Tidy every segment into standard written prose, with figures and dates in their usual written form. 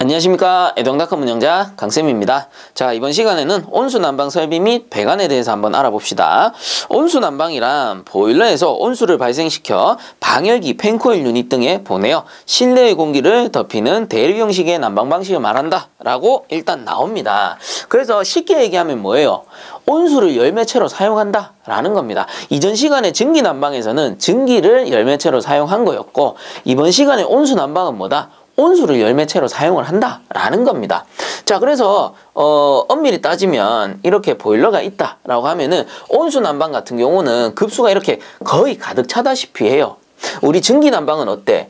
안녕하십니까. 애동닷컴 운영자 강쌤입니다. 자, 이번 시간에는 온수난방 설비 및 배관에 대해서 한번 알아봅시다. 온수난방이란 보일러에서 온수를 발생시켜 방열기, 팬코일 유닛 등에 보내어 실내의 공기를 덮이는 대류 형식의 난방 방식을 말한다 라고 일단 나옵니다. 그래서 쉽게 얘기하면 뭐예요? 온수를 열매체로 사용한다 라는 겁니다. 이전 시간에 전기난방에서는 전기를 열매체로 사용한 거였고, 이번 시간에 온수난방은 뭐다? 온수를 열매체로 사용을 한다라는 겁니다. 자, 그래서 엄밀히 따지면 이렇게 보일러가 있다라고 하면은 온수 난방 같은 경우는 급수가 이렇게 거의 가득 차다시피 해요. 우리 전기 난방은 어때?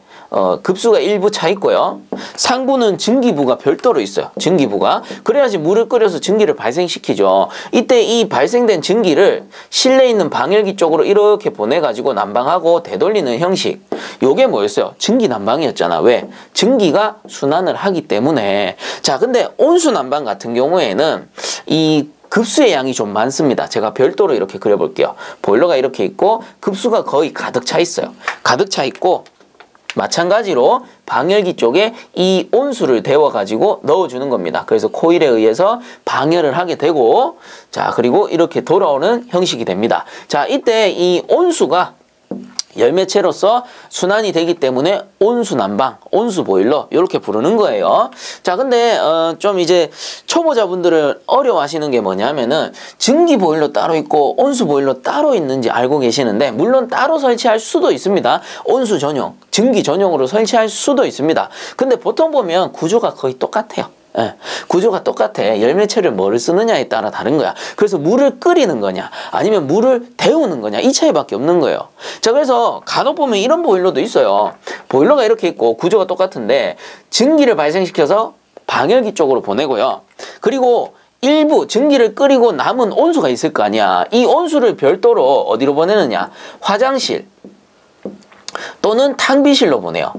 급수가 일부 차 있고요. 상부는 전기부가 별도로 있어요. 전기부가. 그래야지 물을 끓여서 전기를 발생시키죠. 이때 이 발생된 전기를 실내에 있는 방열기 쪽으로 이렇게 보내가지고 난방하고 되돌리는 형식. 요게 뭐였어요? 전기 난방이었잖아. 왜? 전기가 순환을 하기 때문에. 자, 근데 온수 난방 같은 경우에는 이 급수의 양이 좀 많습니다. 제가 별도로 이렇게 그려볼게요. 보일러가 이렇게 있고 급수가 거의 가득 차 있어요. 가득 차 있고 마찬가지로 방열기 쪽에 이 온수를 데워가지고 넣어주는 겁니다. 그래서 코일에 의해서 방열을 하게 되고, 자, 그리고 이렇게 돌아오는 형식이 됩니다. 자, 이때 이 온수가 열매체로서 순환이 되기 때문에 온수난방, 온수보일러 이렇게 부르는 거예요. 자, 근데 좀 이제 초보자분들은 어려워하시는 게 뭐냐면은 전기보일러 따로 있고 온수보일러 따로 있는지 알고 계시는데, 물론 따로 설치할 수도 있습니다. 온수 전용, 전기 전용으로 설치할 수도 있습니다. 근데 보통 보면 구조가 거의 똑같아요. 예, 구조가 똑같아. 열매체를 뭐를 쓰느냐에 따라 다른 거야. 그래서 물을 끓이는 거냐 아니면 물을 데우는 거냐, 이 차이밖에 없는 거예요. 자, 그래서 간혹 보면 이런 보일러도 있어요. 보일러가 이렇게 있고 구조가 똑같은데 전기를 발생시켜서 방열기 쪽으로 보내고요. 그리고 일부 전기를 끓이고 남은 온수가 있을 거 아니야. 이 온수를 별도로 어디로 보내느냐? 화장실 또는 탕비실로 보내요.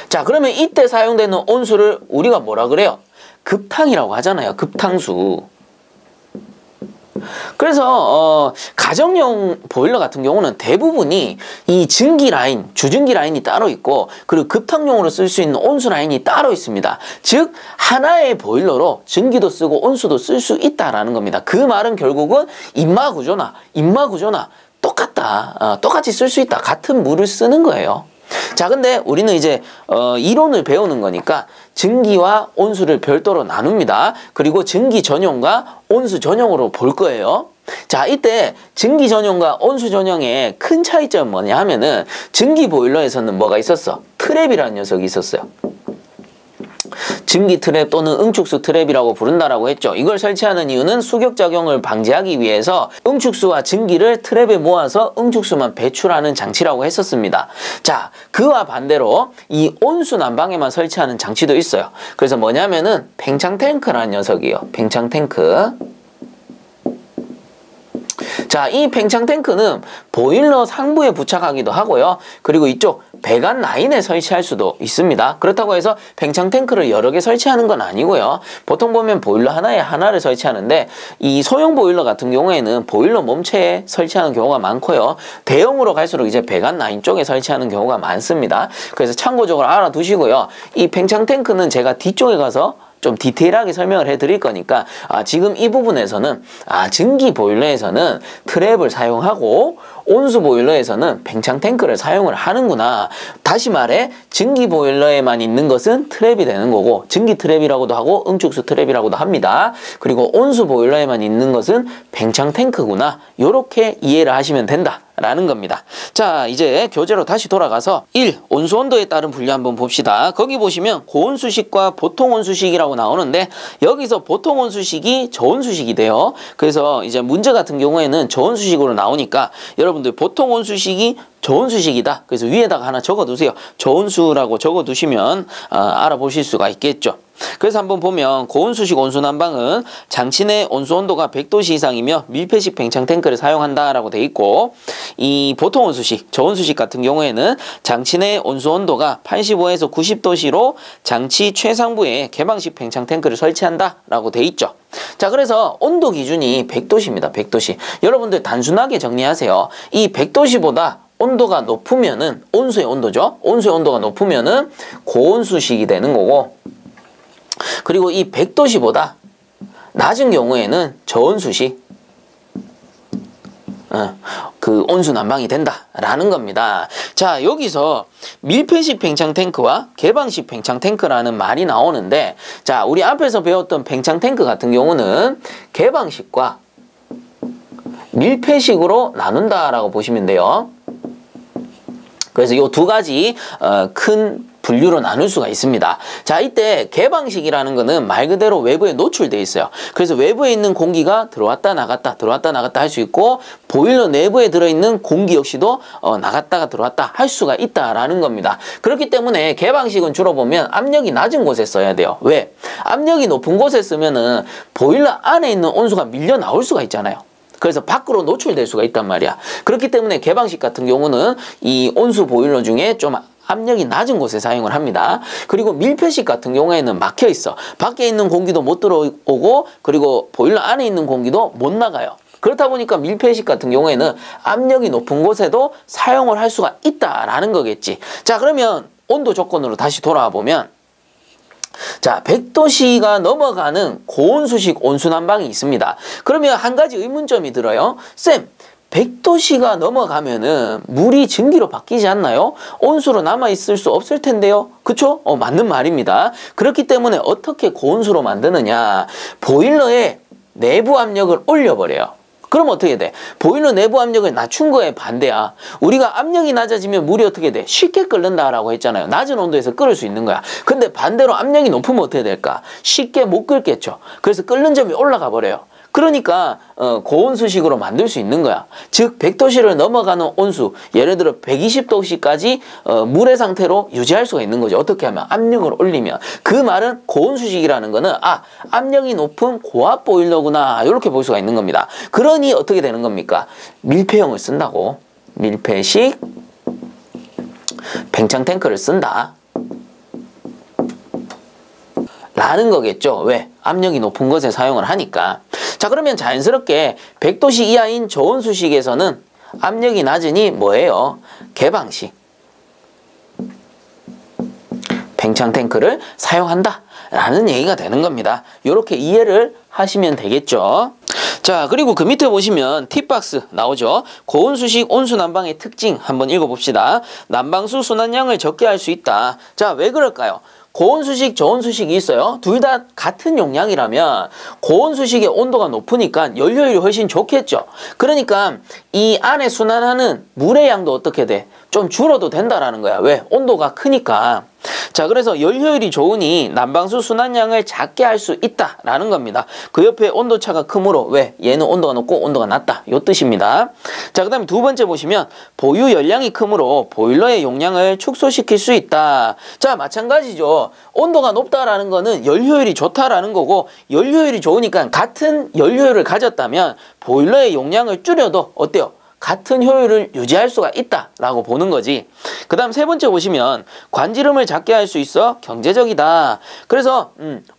자, 그러면 이때 사용되는 온수를 우리가 뭐라 그래요? 급탕이라고 하잖아요. 급탕수. 그래서 가정용 보일러 같은 경우는 대부분이 이 전기 라인, 주전기 라인이 따로 있고, 그리고 급탕용으로 쓸 수 있는 온수 라인이 따로 있습니다. 즉 하나의 보일러로 전기도 쓰고 온수도 쓸 수 있다라는 겁니다. 그 말은 결국은 인마 구조나 똑같다. 똑같이 쓸 수 있다. 같은 물을 쓰는 거예요. 자, 근데 우리는 이제 이론을 배우는 거니까 전기와 온수를 별도로 나눕니다. 그리고 전기 전용과 온수 전용으로 볼 거예요. 자, 이때 전기 전용과 온수 전용의 큰 차이점은 뭐냐 하면은, 전기 보일러에서는 뭐가 있었어? 트랩이라는 녀석이 있었어요. 전기 트랩 또는 응축수 트랩이라고 부른다라고 했죠. 이걸 설치하는 이유는 수격작용을 방지하기 위해서 응축수와 전기를 트랩에 모아서 응축수만 배출하는 장치라고 했었습니다. 자, 그와 반대로 이 온수 난방에만 설치하는 장치도 있어요. 그래서 뭐냐면은 팽창탱크라는 녀석이에요. 팽창탱크. 자, 이 팽창탱크는 보일러 상부에 부착하기도 하고요. 그리고 이쪽 배관 라인에 설치할 수도 있습니다. 그렇다고 해서 팽창탱크를 여러 개 설치하는 건 아니고요. 보통 보면 보일러 하나에 하나를 설치하는데, 이 소형 보일러 같은 경우에는 보일러 몸체에 설치하는 경우가 많고요. 대형으로 갈수록 이제 배관 라인 쪽에 설치하는 경우가 많습니다. 그래서 참고적으로 알아두시고요. 이 팽창탱크는 제가 뒤쪽에 가서 좀 디테일하게 설명을 해드릴 거니까, 지금 이 부분에서는 전기 보일러에서는 트랩을 사용하고 온수 보일러에서는 팽창탱크를 사용을 하는구나. 다시 말해 전기 보일러에만 있는 것은 트랩이 되는 거고, 전기 트랩이라고도 하고 응축수 트랩이라고도 합니다. 그리고 온수 보일러에만 있는 것은 팽창탱크구나. 요렇게 이해를 하시면 된다 라는 겁니다. 자, 이제 교재로 다시 돌아가서 1. 온수 온도에 따른 분류 한번 봅시다. 거기 보시면 고온수식과 보통 온수식이라고 나오는데, 여기서 보통 온수식이 저온수식이 돼요. 그래서 이제 문제 같은 경우에는 저온수식으로 나오니까 여러분들 보통 온수식이 저온수식이다. 그래서 위에다가 하나 적어두세요. 저온수라고 적어두시면 알아보실 수가 있겠죠. 그래서 한번 보면 고온수식 온수난방은 장치 내 온수 온도가 100도씨 이상이며 밀폐식 팽창탱크를 사용한다라고 돼 있고, 이 보통 온수식, 저온수식 같은 경우에는 장치 내 온수 온도가 85에서 90도씨로 장치 최상부에 개방식 팽창탱크를 설치한다라고 돼 있죠. 자, 그래서 온도 기준이 100도씨입니다. 100도씨. 여러분들 단순하게 정리하세요. 이 100도씨보다 온도가 높으면은 온수의 온도죠. 온수의 온도가 높으면은 고온수식이 되는 거고, 그리고 이 100도씨보다 낮은 경우에는 저온수식 그 온수 난방이 된다라는 겁니다. 자, 여기서 밀폐식 팽창 탱크와 개방식 팽창 탱크라는 말이 나오는데, 자, 우리 앞에서 배웠던 팽창 탱크 같은 경우는 개방식과 밀폐식으로 나눈다라고 보시면 돼요. 그래서 이 두 가지 큰 분류로 나눌 수가 있습니다. 자, 이때 개방식이라는 거는 말 그대로 외부에 노출되어 있어요. 그래서 외부에 있는 공기가 들어왔다 나갔다 할 수 있고, 보일러 내부에 들어있는 공기 역시도 나갔다가 들어왔다 할 수가 있다라는 겁니다. 그렇기 때문에 개방식은 주로 보면 압력이 낮은 곳에 써야 돼요. 왜? 압력이 높은 곳에 쓰면은 보일러 안에 있는 온수가 밀려 나올 수가 있잖아요. 그래서 밖으로 노출될 수가 있단 말이야. 그렇기 때문에 개방식 같은 경우는 이 온수 보일러 중에 좀 압력이 낮은 곳에 사용을 합니다. 그리고 밀폐식 같은 경우에는 막혀 있어. 밖에 있는 공기도 못 들어오고, 그리고 보일러 안에 있는 공기도 못 나가요. 그렇다 보니까 밀폐식 같은 경우에는 압력이 높은 곳에도 사용을 할 수가 있다라는 거겠지. 자, 그러면 온도 조건으로 다시 돌아와 보면, 자, 100도씨가 넘어가는 고온수식 온수난방이 있습니다. 그러면 한 가지 의문점이 들어요. 쌤, 100도씨가 넘어가면은 물이 증기로 바뀌지 않나요? 온수로 남아있을 수 없을 텐데요. 그쵸? 맞는 말입니다. 그렇기 때문에 어떻게 고온수로 만드느냐. 보일러의 내부 압력을 올려버려요. 그럼 어떻게 돼? 보일러 내부 압력을 낮춘 거에 반대야. 우리가 압력이 낮아지면 물이 어떻게 돼? 쉽게 끓는다라고 했잖아요. 낮은 온도에서 끓을 수 있는 거야. 근데 반대로 압력이 높으면 어떻게 될까? 쉽게 못 끓겠죠. 그래서 끓는 점이 올라가 버려요. 그러니까 고온수식으로 만들 수 있는 거야. 즉 100도씨를 넘어가는 온수, 예를 들어 120도씨까지 물의 상태로 유지할 수가 있는 거죠. 어떻게 하면? 압력을 올리면. 그 말은 고온수식이라는 거는 압력이 높은 고압 보일러구나, 이렇게 볼 수가 있는 겁니다. 그러니 어떻게 되는 겁니까? 밀폐형을 쓴다고. 밀폐식 팽창 탱크를 쓴다 라는 거겠죠. 왜? 압력이 높은 곳에 사용을 하니까. 자, 그러면 자연스럽게 100도씨 이하인 저온수식에서는 압력이 낮으니 뭐예요? 개방식 팽창 탱크를 사용한다 라는 얘기가 되는 겁니다. 이렇게 이해를 하시면 되겠죠. 자, 그리고 그 밑에 보시면 팁박스 나오죠. 고온수식 온수난방의 특징 한번 읽어봅시다. 난방수 순환량을 적게 할 수 있다. 자, 왜 그럴까요? 고온수식, 저온수식이 있어요. 둘 다 같은 용량이라면 고온수식의 온도가 높으니까 연료율이 훨씬 좋겠죠. 그러니까 이 안에 순환하는 물의 양도 어떻게 돼? 좀 줄어도 된다라는 거야. 왜? 온도가 크니까. 자, 그래서 연료율이 좋으니 난방수 순환량을 작게 할 수 있다라는 겁니다. 그 옆에 온도차가 크므로 왜? 얘는 온도가 높고 온도가 낮다, 요 뜻입니다. 자, 그 다음에 두 번째 보시면 보유 연량이 크므로 보일러의 용량을 축소시킬 수 있다. 자, 마찬가지죠. 온도가 높다라는 거는 연료율이 좋다라는 거고, 연료율이 좋으니까 같은 연료율을 가졌다면 보일러의 용량을 줄여도 어때요? 같은 효율을 유지할 수가 있다라고 보는 거지. 그 다음 세 번째 보시면 관지름을 작게 할 수 있어 경제적이다. 그래서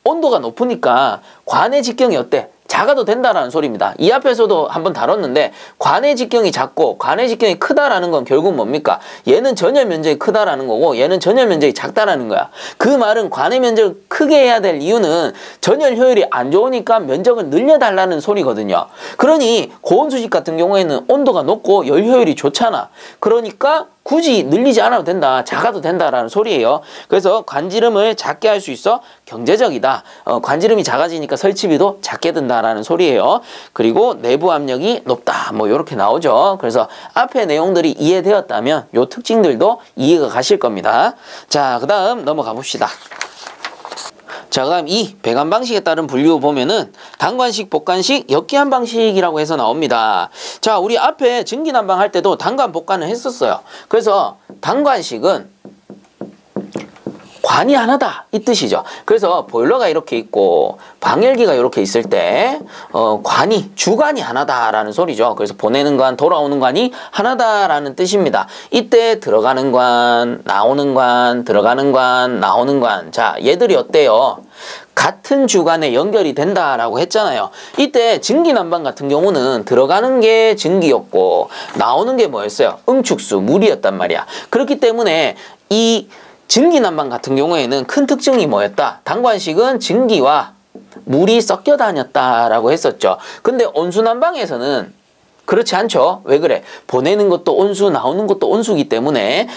온도가 높으니까 관의 직경이 어때? 작아도 된다라는 소리입니다. 이 앞에서도 한번 다뤘는데 관의 직경이 작고 관의 직경이 크다라는 건 결국 뭡니까? 얘는 전열 면적이 크다라는 거고 얘는 전열 면적이 작다라는 거야. 그 말은 관의 면적을 크게 해야 될 이유는 전열 효율이 안 좋으니까 면적을 늘려달라는 소리거든요. 그러니 고온수식 같은 경우에는 온도가 높고 열 효율이 좋잖아. 그러니까 굳이 늘리지 않아도 된다, 작아도 된다라는 소리예요. 그래서 관지름을 작게 할 수 있어 경제적이다. 관지름이 작아지니까 설치비도 작게 든다라는 소리예요. 그리고 내부 압력이 높다, 뭐 이렇게 나오죠. 그래서 앞에 내용들이 이해되었다면 요 특징들도 이해가 가실 겁니다. 자, 그 다음 넘어가 봅시다. 자, 그 다음 이 배관 방식에 따른 분류 보면은 단관식, 복관식, 역기한 방식이라고 해서 나옵니다. 자, 우리 앞에 증기난방 할 때도 단관, 복관을 했었어요. 그래서 단관식은 관이 하나다, 이 뜻이죠. 그래서 보일러가 이렇게 있고 방열기가 이렇게 있을 때 관이, 주관이 하나다라는 소리죠. 그래서 보내는 관, 돌아오는 관이 하나다라는 뜻입니다. 이때 들어가는 관, 나오는 관, 들어가는 관, 나오는 관. 자, 얘들이 어때요? 같은 주관에 연결이 된다라고 했잖아요. 이때 증기난방 같은 경우는 들어가는 게 증기였고 나오는 게 뭐였어요? 응축수, 물이었단 말이야. 그렇기 때문에 이 증기난방 같은 경우에는 큰 특징이 뭐였다? 당관식은 증기와 물이 섞여 다녔다라고 했었죠. 근데 온수난방에서는 그렇지 않죠. 왜 그래? 보내는 것도 온수, 나오는 것도 온수이기 때문에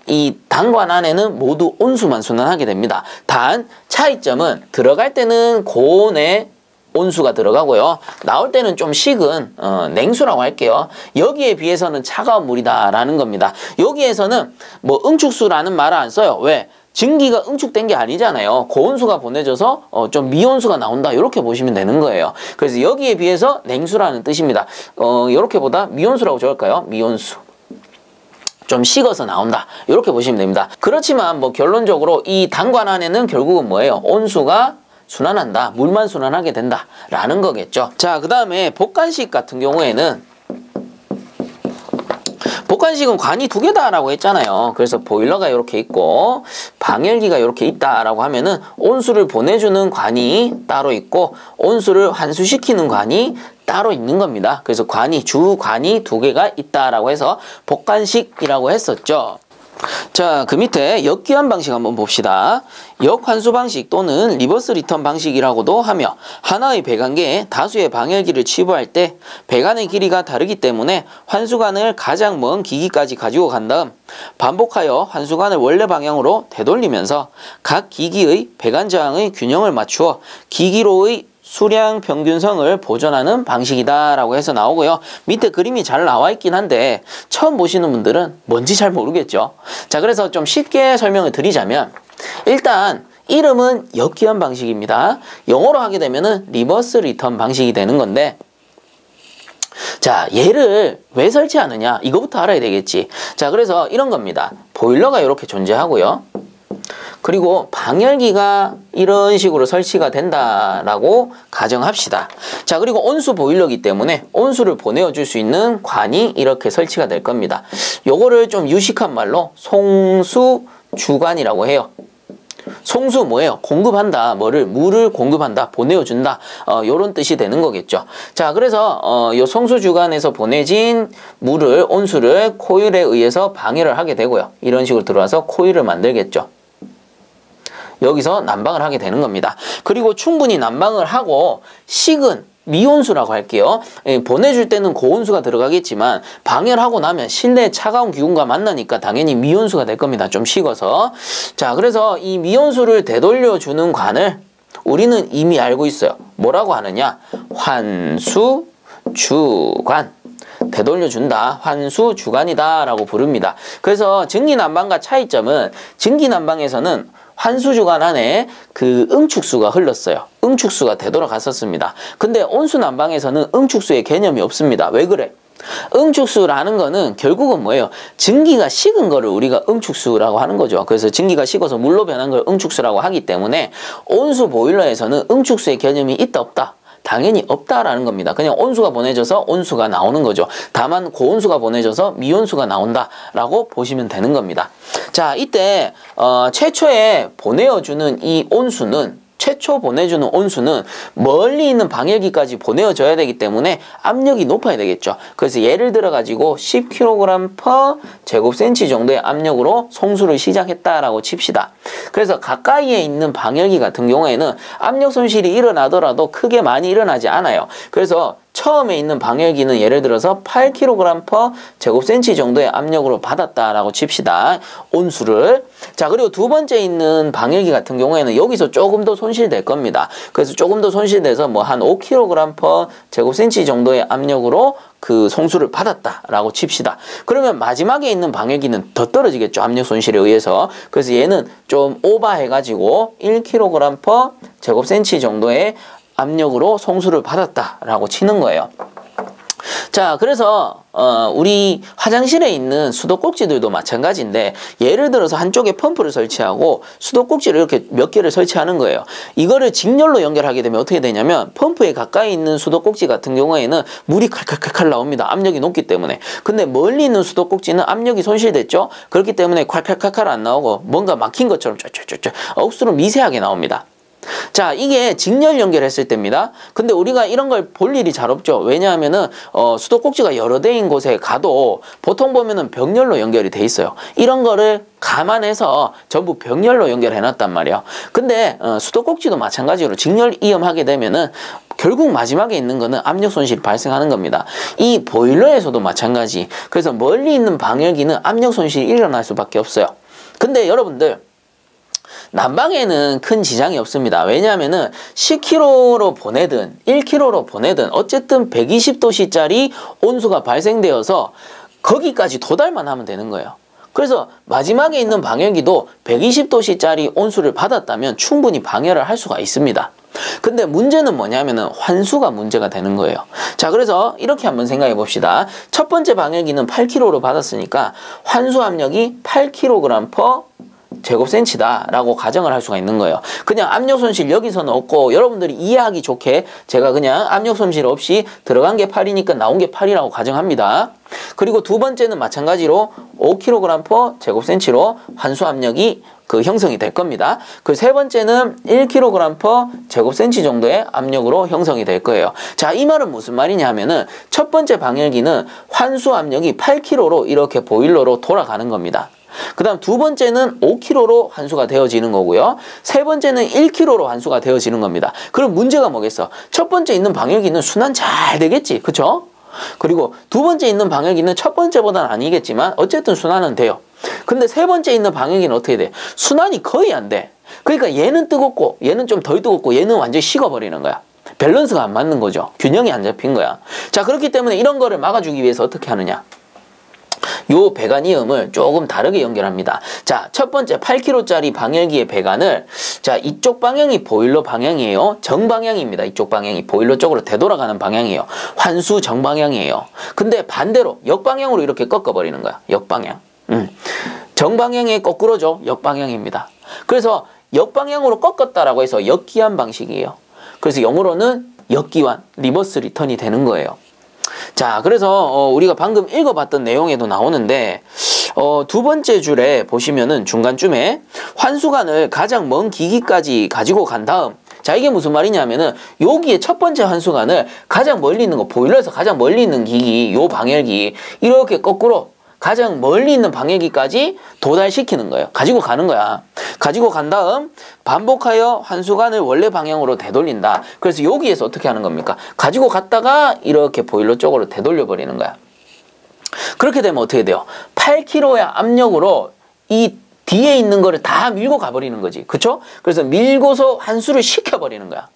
이 당관 안에는 모두 온수만 순환하게 됩니다. 단 차이점은 들어갈 때는 고온의 온수가 들어가고요. 나올 때는 좀 식은 냉수라고 할게요. 여기에 비해서는 차가운 물이다라는 겁니다. 여기에서는 뭐 응축수라는 말을 안 써요. 왜? 증기가 응축된 게 아니잖아요. 고온수가 보내져서 좀 미온수가 나온다. 이렇게 보시면 되는 거예요. 그래서 여기에 비해서 냉수라는 뜻입니다. 이렇게 보다 미온수라고 적을까요? 미온수. 좀 식어서 나온다. 이렇게 보시면 됩니다. 그렇지만 뭐 결론적으로 이 당관 안에는 결국은 뭐예요? 온수가 순환한다. 물만 순환하게 된다. 라는 거겠죠. 자, 그 다음에 복간식 같은 경우에는 복간식은 관이 두 개다라고 했잖아요. 그래서 보일러가 이렇게 있고 방열기가 이렇게 있다라고 하면은 온수를 보내주는 관이 따로 있고 온수를 환수시키는 관이 따로 있는 겁니다. 그래서 주관이 두 개가 있다라고 해서 복간식이라고 했었죠. 자, 그 밑에 역기환 방식 한번 봅시다. 역환수 방식 또는 리버스 리턴 방식이라고도 하며 하나의 배관계에 다수의 방열기를 치부할 때 배관의 길이가 다르기 때문에 환수관을 가장 먼 기기까지 가지고 간 다음 반복하여 환수관을 원래 방향으로 되돌리면서 각 기기의 배관 저항의 균형을 맞추어 기기로의 수량 평균성을 보존하는 방식이다 라고 해서 나오고요. 밑에 그림이 잘 나와 있긴 한데 처음 보시는 분들은 뭔지 잘 모르겠죠. 자, 그래서 좀 쉽게 설명을 드리자면 일단 이름은 역기환 방식입니다. 영어로 하게 되면은 리버스 리턴 방식이 되는 건데 자, 얘를 왜 설치하느냐 이거부터 알아야 되겠지. 자, 그래서 이런 겁니다. 보일러가 이렇게 존재하고요. 그리고 방열기가 이런 식으로 설치가 된다라고 가정합시다. 자, 그리고 온수 보일러기 때문에 온수를 보내줄 수 있는 관이 이렇게 설치가 될 겁니다. 요거를 좀 유식한 말로 송수주관이라고 해요. 송수 뭐예요? 공급한다. 물을 공급한다. 보내어준다. 요런 뜻이 되는 거겠죠. 자, 그래서 요 송수주관에서 보내진 물을, 온수를 코일에 의해서 방열을 하게 되고요. 이런 식으로 들어와서 코일을 만들겠죠. 여기서 난방을 하게 되는 겁니다. 그리고 충분히 난방을 하고 식은 미온수라고 할게요. 보내줄 때는 고온수가 들어가겠지만 방열하고 나면 실내 차가운 기운과 만나니까 당연히 미온수가 될 겁니다. 좀 식어서. 자, 그래서 이 미온수를 되돌려주는 관을 우리는 이미 알고 있어요. 뭐라고 하느냐? 환수주관. 되돌려준다. 환수주관이다 라고 부릅니다. 그래서 증기난방과 차이점은 증기난방에서는 환수주관 안에 그 응축수가 흘렀어요. 응축수가 되돌아갔었습니다. 근데 온수난방에서는 응축수의 개념이 없습니다. 왜 그래? 응축수라는 거는 결국은 뭐예요? 증기가 식은 거를 우리가 응축수라고 하는 거죠. 그래서 증기가 식어서 물로 변한 걸 응축수라고 하기 때문에 온수 보일러에서는 응축수의 개념이 있다 없다? 당연히 없다라는 겁니다. 그냥 온수가 보내져서 온수가 나오는 거죠. 다만 고온수가 보내져서 미온수가 나온다라고 보시면 되는 겁니다. 자, 이때 최초에 보내어주는 이 온수는 최초 보내주는 온수는 멀리 있는 방열기까지 보내어줘야 되기 때문에 압력이 높아야 되겠죠. 그래서 예를 들어 가지고 10kg/제곱센치 정도의 압력으로 송수를 시작했다라고 칩시다. 그래서 가까이에 있는 방열기 같은 경우에는 압력 손실이 일어나더라도 크게 많이 일어나지 않아요. 그래서 처음에 있는 방열기는 예를 들어서 8kg/제곱센치 정도의 압력으로 받았다라고 칩시다. 온수를. 자, 그리고 두 번째 있는 방열기 같은 경우에는 여기서 조금 더 손실될 겁니다. 그래서 조금 더 손실돼서 뭐 한 5kg/제곱센치 정도의 압력으로 그 송수를 받았다라고 칩시다. 그러면 마지막에 있는 방열기는 더 떨어지겠죠. 압력 손실에 의해서. 그래서 얘는 좀 오버해가지고 1kg/제곱센치 정도의 압력으로 송수를 받았다라고 치는 거예요. 자, 그래서 우리 화장실에 있는 수도꼭지들도 마찬가지인데 예를 들어서 한쪽에 펌프를 설치하고 수도꼭지를 이렇게 몇 개를 설치하는 거예요. 이거를 직렬로 연결하게 되면 어떻게 되냐면 펌프에 가까이 있는 수도꼭지 같은 경우에는 물이 칼칼칼칼 나옵니다. 압력이 높기 때문에. 근데 멀리 있는 수도꼭지는 압력이 손실됐죠. 그렇기 때문에 칼칼칼칼 안 나오고 뭔가 막힌 것처럼 쫙쫙쫙쫙 억수로 미세하게 나옵니다. 자, 이게 직렬 연결했을 때입니다. 근데 우리가 이런 걸 볼 일이 잘 없죠. 왜냐하면은 수도꼭지가 여러 대인 곳에 가도 보통 보면은 병렬로 연결이 돼 있어요. 이런 거를 감안해서 전부 병렬로 연결해 놨단 말이에요. 근데 수도꼭지도 마찬가지로 직렬 이음하게 되면은 결국 마지막에 있는 거는 압력 손실이 발생하는 겁니다. 이 보일러에서도 마찬가지. 그래서 멀리 있는 방열기는 압력 손실이 일어날 수밖에 없어요. 근데 여러분들 난방에는 큰 지장이 없습니다. 왜냐하면은 10kg로 보내든 1kg로 보내든 어쨌든 120도씨짜리 온수가 발생되어서 거기까지 도달만 하면 되는 거예요. 그래서 마지막에 있는 방열기도 120도씨짜리 온수를 받았다면 충분히 방열을 할 수가 있습니다. 근데 문제는 뭐냐면은 환수가 문제가 되는 거예요. 자, 그래서 이렇게 한번 생각해 봅시다. 첫 번째 방열기는 8kg로 받았으니까 환수 압력이 8kg/제곱센치다 라고 가정을 할 수가 있는 거예요. 그냥 압력 손실 여기서는 없고 여러분들이 이해하기 좋게 제가 그냥 압력 손실 없이 들어간 게 8이니까 나온 게 8이라고 가정합니다. 그리고 두 번째는 마찬가지로 5kg/제곱센치로 환수 압력이 형성이 될 겁니다. 그 세 번째는 1kg/제곱센치 정도의 압력으로 형성이 될 거예요. 자, 이 말은 무슨 말이냐 하면은 첫 번째 방열기는 환수 압력이 8kg로 이렇게 보일러로 돌아가는 겁니다. 그 다음 두 번째는 5kg로 환수가 되어지는 거고요. 세 번째는 1kg로 환수가 되어지는 겁니다. 그럼 문제가 뭐겠어? 첫 번째 있는 방열기는 순환 잘 되겠지. 그쵸? 그리고 두 번째 있는 방열기는 첫 번째보다는 아니겠지만 어쨌든 순환은 돼요. 근데 세 번째 있는 방열기는 어떻게 돼? 순환이 거의 안 돼. 그러니까 얘는 뜨겁고 얘는 좀 덜 뜨겁고 얘는 완전히 식어버리는 거야. 밸런스가 안 맞는 거죠. 균형이 안 잡힌 거야. 자, 그렇기 때문에 이런 거를 막아주기 위해서 어떻게 하느냐? 요 배관이음을 조금 다르게 연결합니다. 자, 첫 번째 8kg짜리 방열기의 배관을, 자, 이쪽 방향이 보일러 방향이에요. 정방향입니다. 이쪽 방향이 보일러 쪽으로 되돌아가는 방향이에요. 환수 정방향이에요. 근데 반대로 역방향으로 이렇게 꺾어버리는 거야. 역방향. 정방향의 거꾸로죠. 역방향입니다. 그래서 역방향으로 꺾었다라고 해서 역기환 방식이에요. 그래서 영어로는 역기환, 리버스 리턴이 되는 거예요. 자, 그래서 우리가 방금 읽어봤던 내용에도 나오는데 두 번째 줄에 보시면은 중간쯤에 환수관을 가장 먼 기기까지 가지고 간 다음, 자, 이게 무슨 말이냐면은 여기에 첫 번째 환수관을 가장 멀리 있는 거, 보일러에서 가장 멀리 있는 기기, 요 방열기 이렇게 거꾸로 가장 멀리 있는 방열기까지 도달시키는 거예요. 가지고 가는 거야. 가지고 간 다음 반복하여 환수관을 원래 방향으로 되돌린다. 그래서 여기에서 어떻게 하는 겁니까? 가지고 갔다가 이렇게 보일러 쪽으로 되돌려 버리는 거야. 그렇게 되면 어떻게 돼요? 8kg의 압력으로 이 뒤에 있는 거를 다 밀고 가버리는 거지. 그쵸? 그래서 밀고서 환수를 시켜버리는 거야.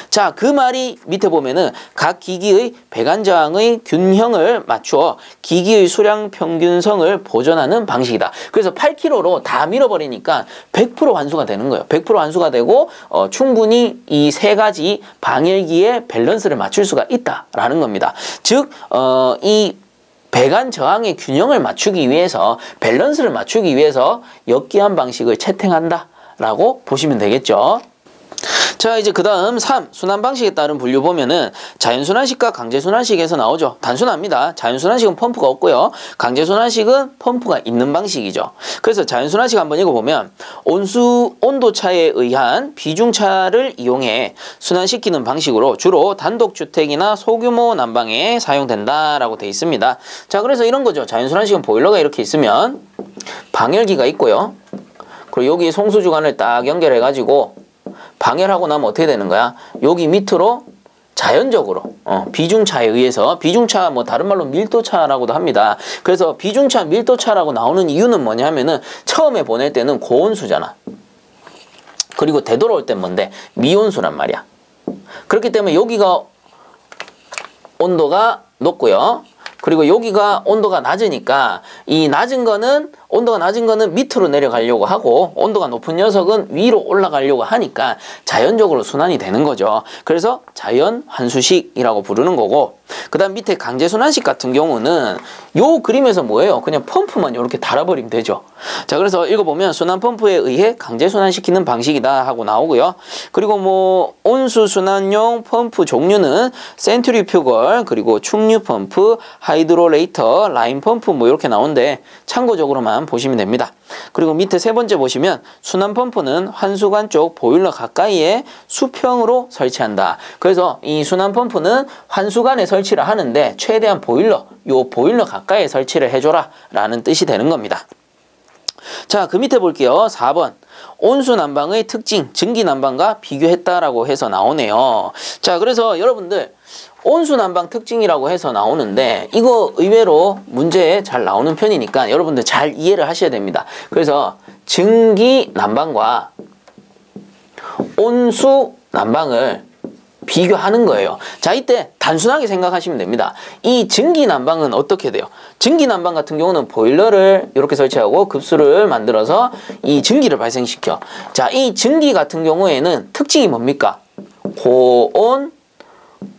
자, 그 말이 밑에 보면은 각 기기의 배관 저항의 균형을 맞추어 기기의 수량 평균성을 보존하는 방식이다. 그래서 8kg로 다 밀어버리니까 100% 환수가 되는 거예요. 100% 환수가 되고 충분히 이 세 가지 방열기의 밸런스를 맞출 수가 있다라는 겁니다. 즉, 이 배관 저항의 균형을 맞추기 위해서, 밸런스를 맞추기 위해서 역기환 방식을 채택한다라고 보시면 되겠죠. 자, 이제 그 다음 3. 순환 방식에 따른 분류 보면은 자연순환식과 강제순환식에서 나오죠. 단순합니다. 자연순환식은 펌프가 없고요. 강제순환식은 펌프가 있는 방식이죠. 그래서 자연순환식 한번 읽어보면 온도차에 의한 비중차를 이용해 순환시키는 방식으로 주로 단독주택이나 소규모 난방에 사용된다라고 되어 있습니다. 자, 그래서 이런 거죠. 자연순환식은 보일러가 이렇게 있으면 방열기가 있고요. 그리고 여기 송수주관을 딱 연결해가지고 방열하고 나면 어떻게 되는 거야? 여기 밑으로 자연적으로 비중차에 의해서, 비중차 뭐 다른 말로 밀도차라고도 합니다. 그래서 비중차, 밀도차라고 나오는 이유는 뭐냐면은 처음에 보낼 때는 고온수잖아. 그리고 되돌아올 땐 뭔데? 미온수란 말이야. 그렇기 때문에 여기가 온도가 높고요. 그리고 여기가 온도가 낮으니까 이 온도가 낮은 거는 밑으로 내려가려고 하고 온도가 높은 녀석은 위로 올라가려고 하니까 자연적으로 순환이 되는 거죠. 그래서 자연 환수식이라고 부르는 거고, 그 다음 밑에 강제순환식 같은 경우는 요 그림에서 뭐예요? 그냥 펌프만 이렇게 달아버리면 되죠. 자, 그래서 읽어보면 순환펌프에 의해 강제순환시키는 방식이다 하고 나오고요. 그리고 뭐 온수순환용 펌프 종류는 센트리퓨걸, 그리고 충류펌프, 하이드롤레이터, 라인펌프 뭐 이렇게 나오는데 참고적으로만 일단 보시면 됩니다. 그리고 밑에 세 번째 보시면 순환 펌프는 환수관 쪽 보일러 가까이에 수평으로 설치한다. 그래서 이 순환 펌프는 환수관에 설치를 하는데 최대한 요 보일러 가까이에 설치를 해줘라 라는 뜻이 되는 겁니다. 자, 그 밑에 볼게요. 4번. 온수난방의 특징, 증기난방과 비교했다라고 해서 나오네요. 자, 그래서 여러분들 온수난방 특징이라고 해서 나오는데 이거 의외로 문제에 잘 나오는 편이니까 여러분들 잘 이해를 하셔야 됩니다. 그래서 증기난방과 온수난방을 비교하는 거예요. 자, 이때 단순하게 생각하시면 됩니다. 이 증기난방은 어떻게 돼요? 증기난방 같은 경우는 보일러를 이렇게 설치하고 급수를 만들어서 이 증기를 발생시켜. 자, 이 증기 같은 경우에는 특징이 뭡니까? 고온,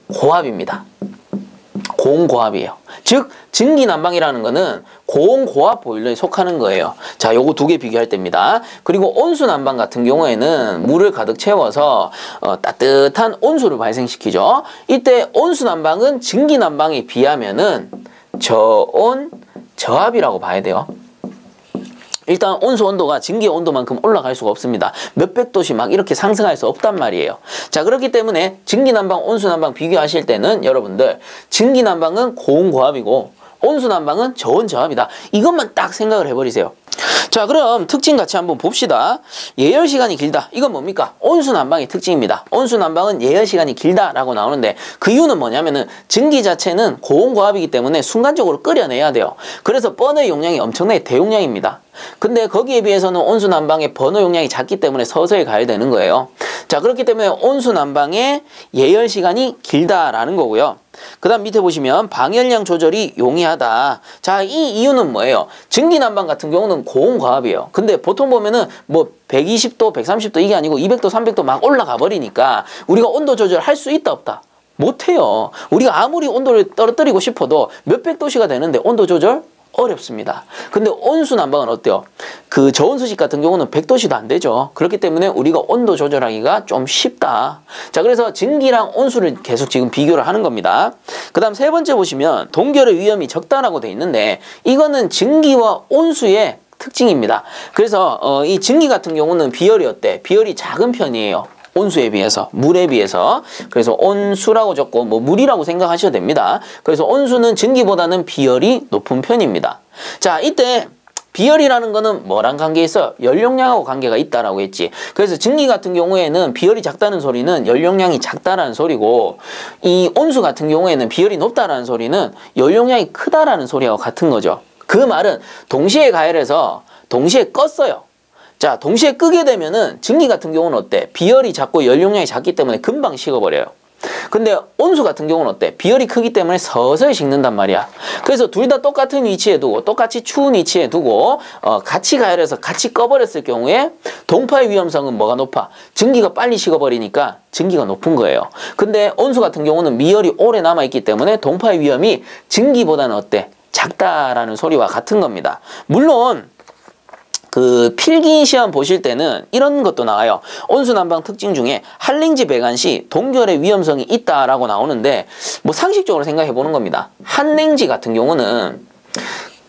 고압입니다. 고온고압이에요. 즉 증기난방이라는 거는 고온고압 보일러에 속하는 거예요. 자, 요거 두 개 비교할 때입니다. 그리고 온수난방 같은 경우에는 물을 가득 채워서 따뜻한 온수를 발생시키죠. 이때 온수난방은 증기난방에 비하면은 저온, 저압이라고 봐야 돼요. 일단 온수 온도가 증기 온도만큼 올라갈 수가 없습니다. 몇백 도씩 막 이렇게 상승할 수 없단 말이에요. 자, 그렇기 때문에 증기난방, 온수난방 비교하실 때는 여러분들 증기난방은 고온고압이고 온수난방은 저온저압이다. 이것만 딱 생각을 해버리세요. 자, 그럼 특징 같이 한번 봅시다. 예열시간이 길다. 이건 뭡니까? 온수난방의 특징입니다. 온수난방은 예열시간이 길다라고 나오는데 그 이유는 뭐냐면은 증기 자체는 고온고압이기 때문에 순간적으로 끓여내야 돼요. 그래서 버너 용량이 엄청나게 대용량입니다. 근데 거기에 비해서는 온수난방의 버너 용량이 작기 때문에 서서히 가야 되는 거예요. 자, 그렇기 때문에 온수난방의 예열시간이 길다라는 거고요. 그 다음 밑에 보시면 방열량 조절이 용이하다. 자, 이 이유는 뭐예요? 증기난방 같은 경우는 고온고압이에요. 근데 보통 보면은 뭐 120도, 130도 이게 아니고 200도, 300도 막 올라가 버리니까 우리가 온도 조절 할 수 있다 없다? 못해요. 우리가 아무리 온도를 떨어뜨리고 싶어도 몇백 도씨가 되는데 온도 조절? 어렵습니다. 근데 온수난방은 어때요? 그 저온수식 같은 경우는 100도씨도 안 되죠. 그렇기 때문에 우리가 온도 조절하기가 좀 쉽다. 자, 그래서 증기랑 온수를 계속 지금 비교를 하는 겁니다. 그 다음 세 번째 보시면 동결의 위험이 적다라고 돼 있는데 이거는 증기와 온수의 특징입니다. 그래서 이 증기 같은 경우는 비열이 어때? 비열이 작은 편이에요. 온수에 비해서, 물에 비해서. 그래서 온수라고 적고 뭐 물이라고 생각하셔도 됩니다. 그래서 온수는 증기보다는 비열이 높은 편입니다. 자, 이때 비열이라는 거는 뭐랑 관계 있어요? 연용량하고 관계가 있다라고 했지. 그래서 증기 같은 경우에는 비열이 작다는 소리는 연용량이 작다라는 소리고 이 온수 같은 경우에는 비열이 높다라는 소리는 연용량이 크다라는 소리하고 같은 거죠. 그 말은 동시에 가열해서 동시에 껐어요. 자, 동시에 끄게 되면은 증기 같은 경우는 어때? 비열이 작고 연용량이 작기 때문에 금방 식어버려요. 근데 온수 같은 경우는 어때? 비열이 크기 때문에 서서히 식는단 말이야. 그래서 둘 다 똑같은 위치에 두고 똑같이 추운 위치에 두고 같이 가열해서 같이 꺼버렸을 경우에 동파의 위험성은 뭐가 높아? 증기가 빨리 식어버리니까 증기가 높은 거예요. 근데 온수 같은 경우는 미열이 오래 남아있기 때문에 동파의 위험이 증기보다는 어때? 작다라는 소리와 같은 겁니다. 물론 그 필기 시험 보실 때는 이런 것도 나와요. 온수난방 특징 중에 한랭지 배관 시 동결의 위험성이 있다라고 나오는데 뭐 상식적으로 생각해 보는 겁니다. 한랭지 같은 경우는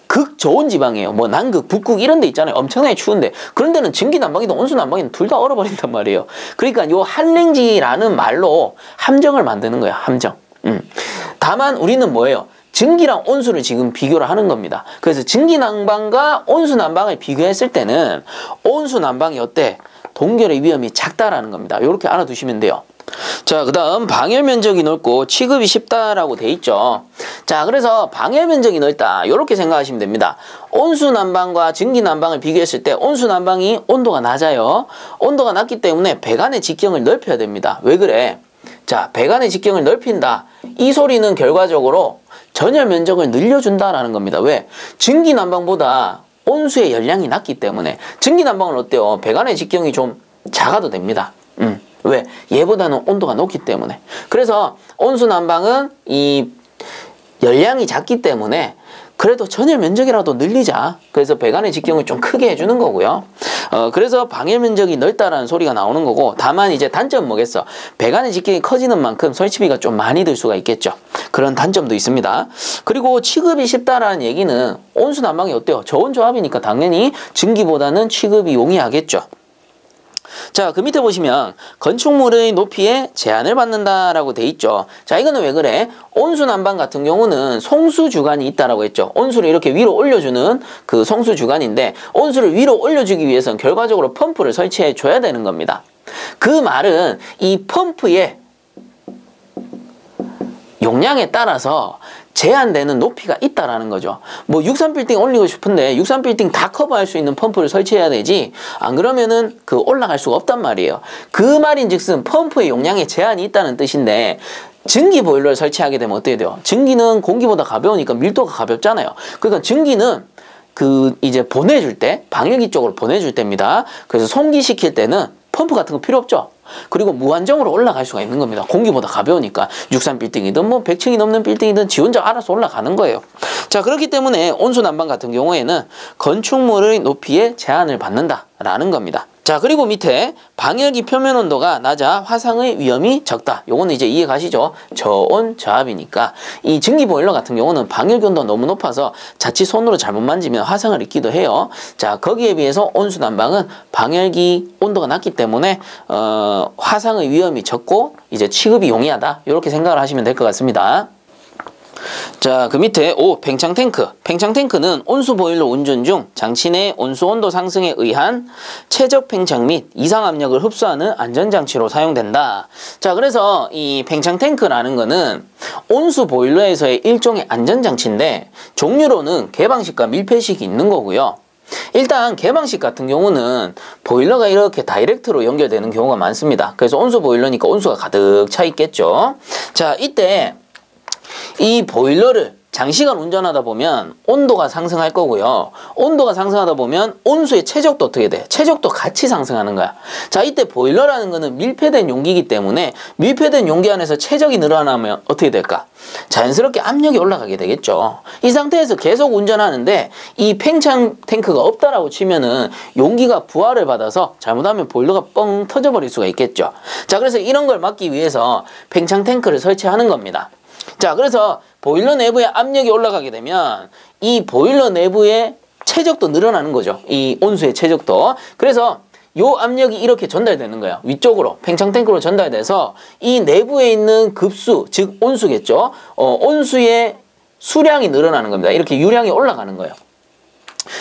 극 저온 지방이에요. 뭐 남극, 북극 이런 데 있잖아요. 엄청나게 추운데 그런 데는 증기난방이든 온수난방이든 둘 다 얼어버린단 말이에요. 그러니까 요 한랭지라는 말로 함정을 만드는 거예요. 함정. 다만 우리는 뭐예요? 증기랑 온수를 지금 비교를 하는 겁니다. 그래서 증기난방과 온수난방을 비교했을 때는 온수난방이 어때? 동결의 위험이 작다라는 겁니다. 이렇게 알아두시면 돼요. 자, 그 다음 방열 면적이 넓고 취급이 쉽다라고 돼 있죠. 자, 그래서 방열 면적이 넓다 이렇게 생각하시면 됩니다. 온수난방과 증기난방을 비교했을 때 온수난방이 온도가 낮아요. 온도가 낮기 때문에 배관의 직경을 넓혀야 됩니다. 왜 그래? 자, 배관의 직경을 넓힌다. 이 소리는 결과적으로 전열 면적을 늘려준다라는 겁니다. 왜? 증기난방보다 온수의 열량이 낮기 때문에. 증기난방은 어때요? 배관의 직경이 좀 작아도 됩니다. 왜? 얘보다는 온도가 높기 때문에. 그래서 온수난방은 이 열량이 작기 때문에 그래도 전열 면적이라도 늘리자. 그래서 배관의 직경을 좀 크게 해주는 거고요. 그래서 방열 면적이 넓다라는 소리가 나오는 거고, 다만 이제 단점은 뭐겠어? 배관의 직경이 커지는 만큼 설치비가 좀 많이 들 수가 있겠죠. 그런 단점도 있습니다. 그리고 취급이 쉽다라는 얘기는 온수 난방이 어때요? 저온 조합이니까 당연히 증기보다는 취급이 용이하겠죠. 자, 그 밑에 보시면 건축물의 높이에 제한을 받는다라고 돼 있죠. 자, 이거는 왜 그래? 온수 난방 같은 경우는 송수 주관이 있다라고 했죠. 온수를 이렇게 위로 올려주는 그 송수 주관인데, 온수를 위로 올려주기 위해서는 결과적으로 펌프를 설치해 줘야 되는 겁니다. 그 말은 이 펌프의 용량에 따라서 제한되는 높이가 있다라는 거죠. 뭐 63빌딩 올리고 싶은데 63빌딩 다 커버할 수 있는 펌프를 설치해야 되지, 안 그러면은 그 올라갈 수가 없단 말이에요. 그 말인즉슨 펌프의 용량에 제한이 있다는 뜻인데, 증기 보일러를 설치하게 되면 어떻게 돼요? 증기는 공기보다 가벼우니까 밀도가 가볍잖아요. 그러니까 증기는 이제 보내줄 때, 방열기 쪽으로 보내줄 때입니다. 그래서 송기시킬 때는 펌프 같은 거 필요 없죠. 그리고 무한정으로 올라갈 수가 있는 겁니다. 공기보다 가벼우니까 63빌딩이든 뭐 100층이 넘는 빌딩이든 지 혼자 알아서 올라가는 거예요. 자, 그렇기 때문에 온수 난방 같은 경우에는 건축물의 높이에 제한을 받는다라는 겁니다. 자, 그리고 밑에 방열기 표면 온도가 낮아 화상의 위험이 적다. 요거는 이제 이해 가시죠? 저온 저압이니까. 이 증기 보일러 같은 경우는 방열기 온도가 너무 높아서 자칫 손으로 잘못 만지면 화상을 입기도 해요. 자, 거기에 비해서 온수 난방은 방열기 온도가 낮기 때문에 화상의 위험이 적고 이제 취급이 용이하다. 이렇게 생각을 하시면 될 것 같습니다. 자, 그 밑에 팽창 탱크. 팽창 탱크는 온수 보일러 운전 중 장치 내 온수 온도 상승에 의한 최적 팽창 및 이상 압력을 흡수하는 안전장치로 사용된다. 자, 그래서 이 팽창 탱크라는 거는 온수 보일러에서의 일종의 안전장치인데, 종류로는 개방식과 밀폐식이 있는 거고요. 일단 개방식 같은 경우는 보일러가 이렇게 다이렉트로 연결되는 경우가 많습니다. 그래서 온수 보일러니까 온수가 가득 차 있겠죠. 자, 이때 이 보일러를 장시간 운전하다 보면 온도가 상승할 거고요. 온도가 상승하다 보면 온수의 최적도 어떻게 돼? 최적도 같이 상승하는 거야. 자, 이때 보일러라는 거는 밀폐된 용기이기 때문에 밀폐된 용기 안에서 최적이 늘어나면 어떻게 될까? 자연스럽게 압력이 올라가게 되겠죠. 이 상태에서 계속 운전하는데 이 팽창 탱크가 없다라고 치면은 용기가 부하를 받아서 잘못하면 보일러가 뻥 터져버릴 수가 있겠죠. 자, 그래서 이런 걸 막기 위해서 팽창 탱크를 설치하는 겁니다. 자, 그래서 보일러 내부에 압력이 올라가게 되면 이 보일러 내부의 최적도 늘어나는 거죠. 이 온수의 최적도. 그래서 요 압력이 이렇게 전달되는 거예요. 위쪽으로 팽창 탱크로 전달돼서 이 내부에 있는 급수, 즉 온수겠죠. 온수의 수량이 늘어나는 겁니다. 이렇게 유량이 올라가는 거예요.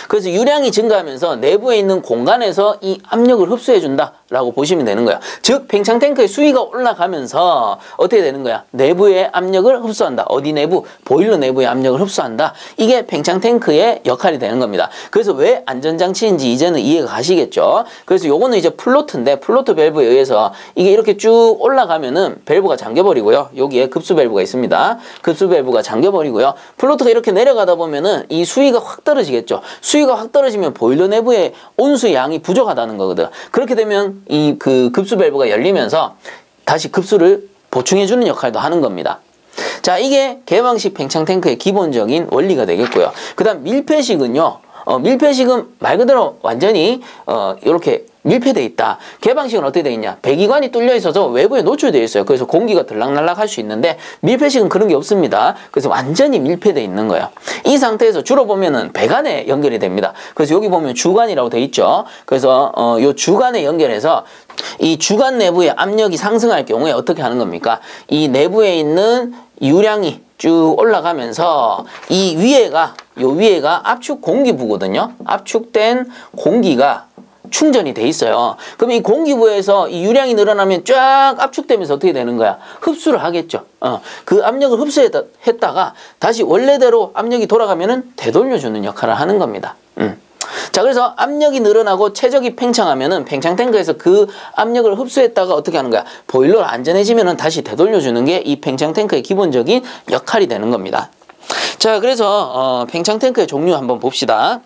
그래서 유량이 증가하면서 내부에 있는 공간에서 이 압력을 흡수해준다 라고 보시면 되는 거야. 즉 팽창 탱크의 수위가 올라가면서 어떻게 되는 거야? 내부의 압력을 흡수한다. 어디 내부? 보일러 내부의 압력을 흡수한다. 이게 팽창 탱크의 역할이 되는 겁니다. 그래서 왜 안전장치인지 이제는 이해가 가시겠죠? 그래서 요거는 이제 플로트인데, 플로트 밸브에 의해서 이게 이렇게 쭉 올라가면은 밸브가 잠겨버리고요. 여기에 급수 밸브가 있습니다. 급수 밸브가 잠겨버리고요. 플로트가 이렇게 내려가다 보면은 이 수위가 확 떨어지겠죠. 수위가 확 떨어지면 보일러 내부의 온수 양이 부족하다는 거거든. 그렇게 되면 이 급수 밸브가 열리면서 다시 급수를 보충해주는 역할도 하는 겁니다. 자, 이게 개방식 팽창 탱크의 기본적인 원리가 되겠고요. 그 다음 밀폐식은요. 밀폐식은 말 그대로 완전히 이렇게 밀폐되어 있다. 개방식은 어떻게 되어 있냐? 배기관이 뚫려 있어서 외부에 노출되어 있어요. 그래서 공기가 들락날락 할 수 있는데, 밀폐식은 그런 게 없습니다. 그래서 완전히 밀폐되어 있는 거예요. 이 상태에서 주로 보면은 배관에 연결이 됩니다. 그래서 여기 보면 주관이라고 되어 있죠. 그래서 요 주관에 연결해서 이 주관 내부의 압력이 상승할 경우에 어떻게 하는 겁니까? 이 내부에 있는 유량이 쭉 올라가면서 이 위에가 압축 공기부거든요. 압축된 공기가 충전이 돼 있어요. 그럼 이 공기부에서 이 유량이 늘어나면 쫙 압축되면서 어떻게 되는 거야? 흡수를 하겠죠. 그 압력을 흡수했다가 다시 원래대로 압력이 돌아가면은 되돌려주는 역할을 하는 겁니다. 자, 그래서 압력이 늘어나고 최적이 팽창하면은 팽창 탱크에서 그 압력을 흡수했다가 어떻게 하는 거야? 보일러가 안전해지면은 다시 되돌려주는 게 이 팽창 탱크의 기본적인 역할이 되는 겁니다. 자, 그래서 팽창 탱크의 종류 한번 봅시다.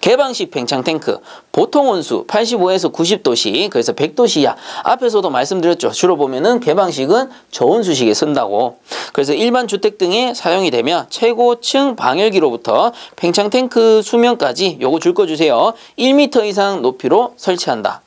개방식 팽창 탱크 보통 온수 85에서 90도씨, 그래서 100도씨 이하. 앞에서도 말씀드렸죠. 주로 보면은 개방식은 저온수식에 쓴다고. 그래서 일반 주택 등에 사용이 되며 최고층 방열기로부터 팽창 탱크 수면까지 요거 줄 거 주세요. 1m 이상 높이로 설치한다.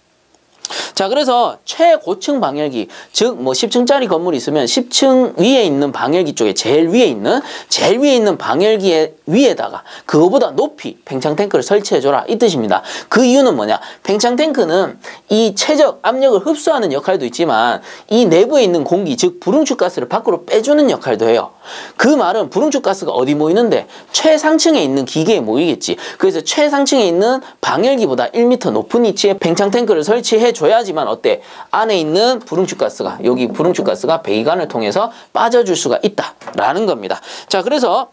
자, 그래서 최고층 방열기, 즉 뭐 10층짜리 건물이 있으면 10층 위에 있는 방열기 쪽에 제일 위에 있는 방열기의 위에다가 그거보다 높이 팽창 탱크를 설치해줘라, 이 뜻입니다. 그 이유는 뭐냐? 팽창 탱크는 이 최적 압력을 흡수하는 역할도 있지만 이 내부에 있는 공기, 즉 불응축 가스를 밖으로 빼주는 역할도 해요. 그 말은 불응축 가스가 어디 모이는데? 최상층에 있는 기계에 모이겠지. 그래서 최상층에 있는 방열기보다 1m 높은 위치에 팽창 탱크를 설치해 줘야지만 어때? 안에 있는 불응축 가스가, 여기 불응축 가스가 배기관을 통해서 빠져줄 수가 있다라는 겁니다. 자, 그래서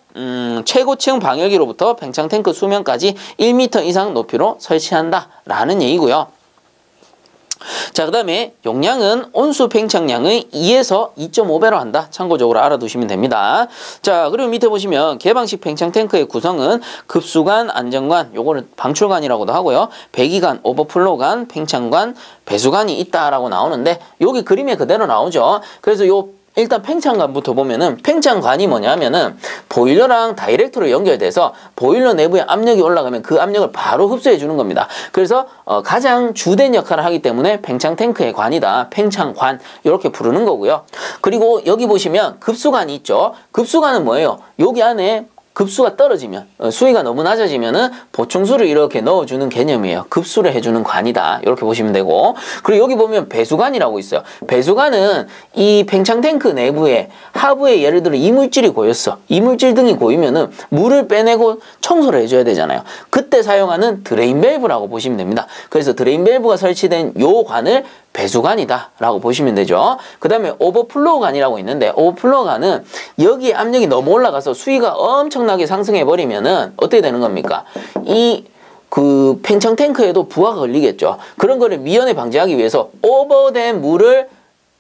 최고층 방열기로부터 팽창 탱크 수면까지 1m 이상 높이로 설치한다라는 얘기고요. 자, 그 다음에 용량은 온수 팽창량의 2에서 2.5배로 한다. 참고적으로 알아두시면 됩니다. 자, 그리고 밑에 보시면 개방식 팽창 탱크의 구성은 급수관, 안정관, 요거를 방출관이라고도 하고요. 배기관, 오버플로우관, 팽창관, 배수관이 있다라고 나오는데 여기 그림에 그대로 나오죠. 그래서 요 일단 팽창관부터 보면은, 팽창관이 뭐냐면은 보일러랑 다이렉트로 연결돼서 보일러 내부에 압력이 올라가면 그 압력을 바로 흡수해 주는 겁니다. 그래서 가장 주된 역할을 하기 때문에 팽창 탱크의 관이다, 팽창관, 이렇게 부르는 거고요. 그리고 여기 보시면 급수관이 있죠. 급수관은 뭐예요? 여기 안에 급수가 떨어지면, 수위가 너무 낮아지면은 보충수를 이렇게 넣어주는 개념이에요. 급수를 해주는 관이다, 이렇게 보시면 되고. 그리고 여기 보면 배수관이라고 있어요. 배수관은 이 팽창 탱크 내부에 하부에 예를 들어 이물질이 고였어. 이물질 등이 고이면은 물을 빼내고 청소를 해줘야 되잖아요. 그때 사용하는 드레인 밸브라고 보시면 됩니다. 그래서 드레인 밸브가 설치된 요 관을 배수관이다 라고 보시면 되죠. 그 다음에 오버플로우 관이라고 있는데, 오버플로우 관은 여기 압력이 너무 올라가서 수위가 엄청나게 상승해 버리면은 어떻게 되는 겁니까? 그 팽창 탱크에도 부하가 걸리겠죠. 그런 거를 미연에 방지하기 위해서 오버된 물을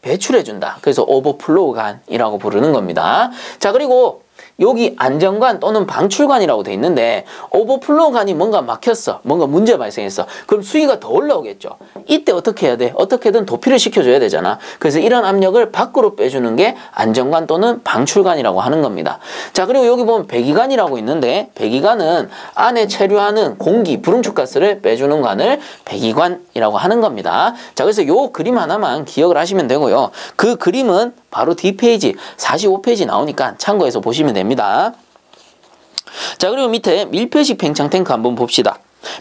배출해 준다. 그래서 오버플로우 관이라고 부르는 겁니다. 자, 그리고 여기 안정관 또는 방출관이라고 돼 있는데, 오버플로우 관이 뭔가 막혔어, 뭔가 문제 발생했어. 그럼 수위가 더 올라오겠죠. 이때 어떻게 해야 돼? 어떻게든 도피를 시켜줘야 되잖아. 그래서 이런 압력을 밖으로 빼주는 게 안정관 또는 방출관이라고 하는 겁니다. 자, 그리고 여기 보면 배기관이라고 있는데, 배기관은 안에 체류하는 공기, 불응축 가스를 빼주는 관을 배기관이라고 하는 겁니다. 자, 그래서 요 그림 하나만 기억을 하시면 되고요. 그 그림은 바로 뒷페이지 45페이지 나오니까 참고해서 보시면 됩니다. 자, 그리고 밑에 밀폐식 팽창 탱크 한번 봅시다.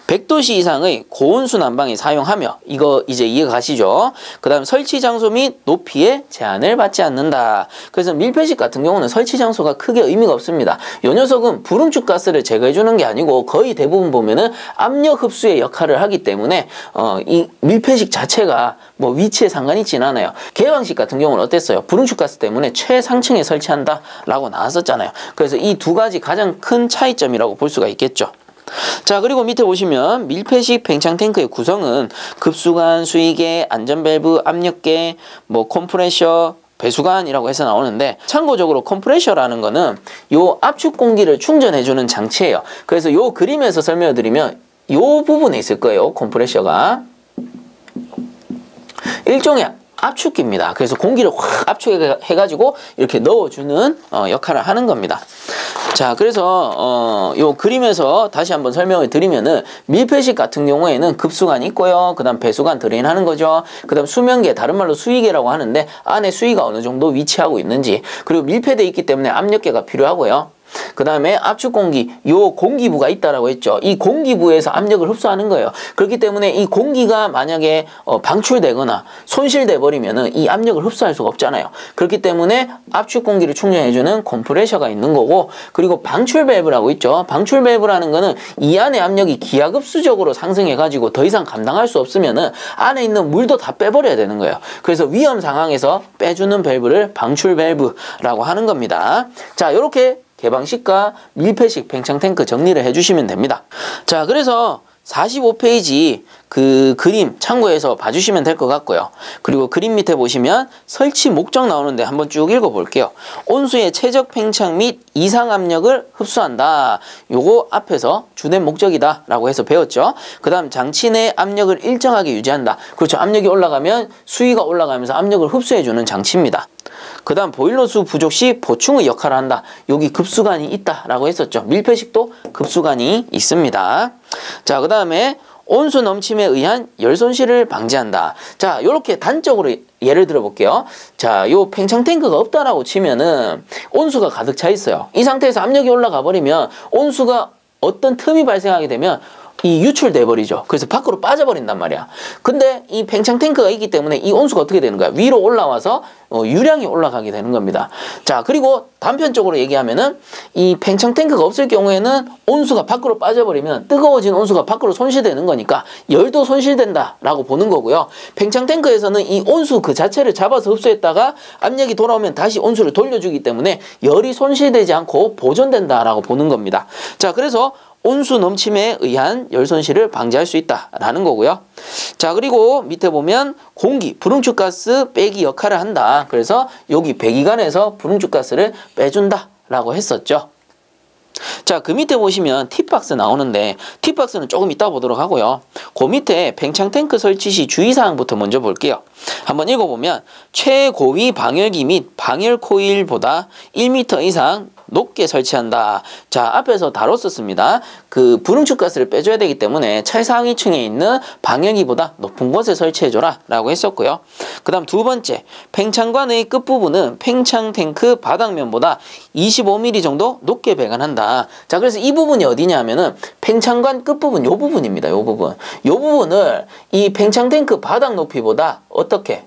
100도씨 이상의 고온수 난방에 사용하며, 이거 이제 이해가 가시죠? 그 다음 설치 장소 및 높이에 제한을 받지 않는다. 그래서 밀폐식 같은 경우는 설치 장소가 크게 의미가 없습니다. 이 녀석은 불응축 가스를 제거해 주는 게 아니고 거의 대부분 보면은 압력 흡수의 역할을 하기 때문에 이 밀폐식 자체가 뭐 위치에 상관이 있진 않아요. 개방식 같은 경우는 어땠어요? 불응축 가스 때문에 최상층에 설치한다 라고 나왔었잖아요. 그래서 이 두 가지 가장 큰 차이점이라고 볼 수가 있겠죠. 자, 그리고 밑에 보시면 밀폐식 팽창 탱크의 구성은 급수관, 수위계, 안전밸브, 압력계, 뭐 컴프레셔, 배수관이라고 해서 나오는데, 참고적으로 컴프레셔라는 거는 요 압축 공기를 충전해주는 장치예요. 그래서 요 그림에서 설명을 드리면 요 부분에 있을 거예요. 컴프레셔가 일종의 압축기입니다. 그래서 공기를 확 압축해가지고 이렇게 넣어주는 역할을 하는 겁니다. 자, 그래서 요 그림에서 다시 한번 설명을 드리면은, 밀폐식 같은 경우에는 급수관이 있고요. 그 다음 배수관 드레인 하는 거죠. 그 다음 수면계, 다른 말로 수위계라고 하는데, 안에 수위가 어느 정도 위치하고 있는지, 그리고 밀폐되어 있기 때문에 압력계가 필요하고요. 그 다음에 압축공기, 요 공기부가 있다라고 했죠. 이 공기부에서 압력을 흡수하는 거예요. 그렇기 때문에 이 공기가 만약에 방출되거나 손실돼 버리면은 이 압력을 흡수할 수가 없잖아요. 그렇기 때문에 압축공기를 충전해주는 컴프레셔가 있는 거고, 그리고 방출밸브라고 있죠. 방출밸브라는 거는 이 안에 압력이 기하급수적으로 상승해가지고 더 이상 감당할 수 없으면은 안에 있는 물도 다 빼버려야 되는 거예요. 그래서 위험 상황에서 빼주는 밸브를 방출밸브라고 하는 겁니다. 자, 요렇게 개방식과 밀폐식 팽창 탱크 정리를 해주시면 됩니다. 자, 그래서 45페이지 그 그림 참고해서 봐주시면 될 것 같고요. 그리고 그림 밑에 보시면 설치 목적 나오는데 한번 쭉 읽어볼게요. 온수의 최적 팽창 및 이상 압력을 흡수한다. 요거 앞에서 주된 목적이다 라고 해서 배웠죠. 그 다음 장치 내 압력을 일정하게 유지한다. 그렇죠. 압력이 올라가면 수위가 올라가면서 압력을 흡수해주는 장치입니다. 그 다음 보일러수 부족 시 보충의 역할을 한다. 여기 급수관이 있다라고 했었죠. 밀폐식도 급수관이 있습니다. 자, 그 다음에 온수 넘침에 의한 열 손실을 방지한다. 자, 요렇게 단적으로 예를 들어 볼게요. 자, 요 팽창 탱크가 없다라고 치면은 온수가 가득 차 있어요. 이 상태에서 압력이 올라가 버리면 온수가 어떤 틈이 발생하게 되면 이 유출돼 버리죠. 그래서 밖으로 빠져버린단 말이야. 근데 이 팽창 탱크가 있기 때문에 이 온수가 어떻게 되는 거야? 위로 올라와서 유량이 올라가게 되는 겁니다. 자, 그리고 단편적으로 얘기하면은 이 팽창 탱크가 없을 경우에는 온수가 밖으로 빠져버리면 뜨거워진 온수가 밖으로 손실되는 거니까 열도 손실된다라고 보는 거고요. 팽창 탱크에서는 이 온수 그 자체를 잡아서 흡수했다가 압력이 돌아오면 다시 온수를 돌려주기 때문에 열이 손실되지 않고 보존된다라고 보는 겁니다. 자, 그래서 온수 넘침에 의한 열 손실을 방지할 수 있다라는 거고요. 자, 그리고 밑에 보면 공기, 불응축가스 빼기 역할을 한다. 그래서 여기 배기관에서 불응축가스를 빼준다라고 했었죠. 자, 그 밑에 보시면 팁박스 나오는데 팁박스는 조금 이따 보도록 하고요. 그 밑에 팽창 탱크 설치 시 주의사항부터 먼저 볼게요. 한번 읽어보면 최고위 방열기 및 방열 코일보다 1m 이상 높게 설치한다. 자, 앞에서 다뤘었습니다. 그 불응축가스를 빼줘야 되기 때문에 최상위층에 있는 방열기보다 높은 곳에 설치해줘라 라고 했었고요. 그 다음 두 번째, 팽창관의 끝부분은 팽창 탱크 바닥면보다 25mm 정도 높게 배관한다. 자, 그래서 이 부분이 어디냐 하면은 팽창관 끝부분 요 부분입니다. 요 부분. 요 부분을 이 팽창 탱크 바닥 높이보다 어떻게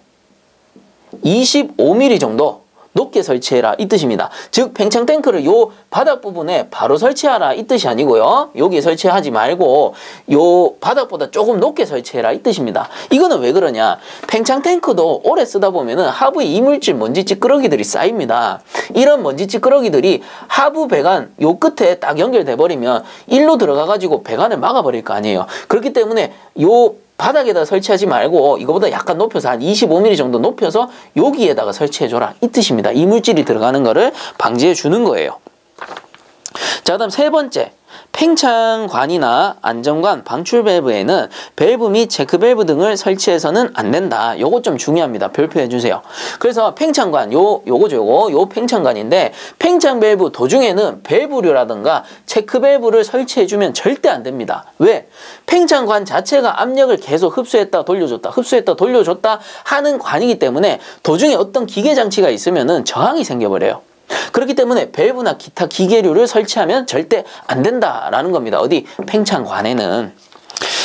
25mm 정도 높게 설치해라 이 뜻입니다. 즉 팽창 탱크를 요 바닥 부분에 바로 설치하라 이 뜻이 아니고요. 여기 설치하지 말고 요 바닥보다 조금 높게 설치해라 이 뜻입니다. 이거는 왜 그러냐? 팽창 탱크도 오래 쓰다 보면은 하부에 이물질 먼지 찌끄러기들이 쌓입니다. 이런 먼지 찌끄러기들이 하부 배관 요 끝에 딱 연결돼 버리면 일로 들어가 가지고 배관을 막아 버릴 거 아니에요. 그렇기 때문에 요 바닥에다 설치하지 말고 이거보다 약간 높여서 한 25mm 정도 높여서 여기에다가 설치해줘라 이 뜻입니다. 이물질이 들어가는 거를 방지해 주는 거예요. 자, 그다음 세 번째, 팽창관이나 안전관, 방출 밸브에는 밸브 및 체크 밸브 등을 설치해서는 안 된다. 요거 좀 중요합니다. 별표해 주세요. 그래서 팽창관, 요거죠. 요 팽창관인데 팽창 밸브 도중에는 밸브류라든가 체크 밸브를 설치해 주면 절대 안 됩니다. 왜? 팽창관 자체가 압력을 계속 흡수했다 돌려줬다 흡수했다 돌려줬다 하는 관이기 때문에 도중에 어떤 기계 장치가 있으면은 저항이 생겨버려요. 그렇기 때문에 밸브나 기타 기계류를 설치하면 절대 안 된다라는 겁니다. 어디? 팽창관에는.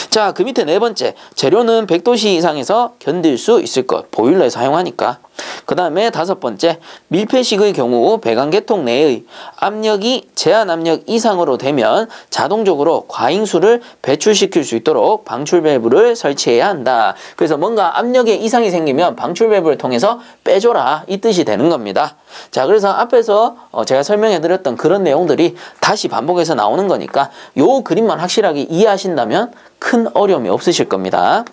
자, 그 밑에 네 번째, 재료는 100도씨 이상에서 견딜 수 있을 것. 보일러에 사용하니까. 그 다음에 다섯 번째, 밀폐식의 경우 배관 개통 내의 압력이 제한 압력 이상으로 되면 자동적으로 과잉수를 배출시킬 수 있도록 방출 밸브를 설치해야 한다. 그래서 뭔가 압력에 이상이 생기면 방출 밸브를 통해서 빼줘라 이 뜻이 되는 겁니다. 자, 그래서 앞에서 제가 설명해 드렸던 그런 내용들이 다시 반복해서 나오는 거니까 요 그림만 확실하게 이해하신다면 큰 어려움이 없으실 겁니다.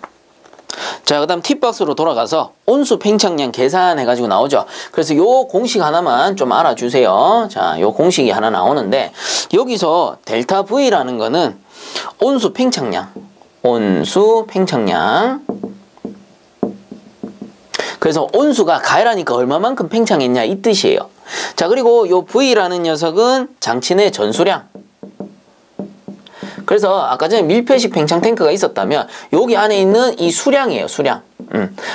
자, 그 다음 팁박스로 돌아가서 온수 팽창량 계산해가지고 나오죠. 그래서 요 공식 하나만 좀 알아주세요. 자, 요 공식이 하나 나오는데 여기서 델타 V라는 거는 온수 팽창량, 온수 팽창량. 그래서 온수가 가열하니까 얼마만큼 팽창했냐 이 뜻이에요. 자, 그리고 요 V라는 녀석은 장치 내 전수량. 그래서 아까 전에 밀폐식 팽창 탱크가 있었다면 여기 안에 있는 이 수량이에요. 수량.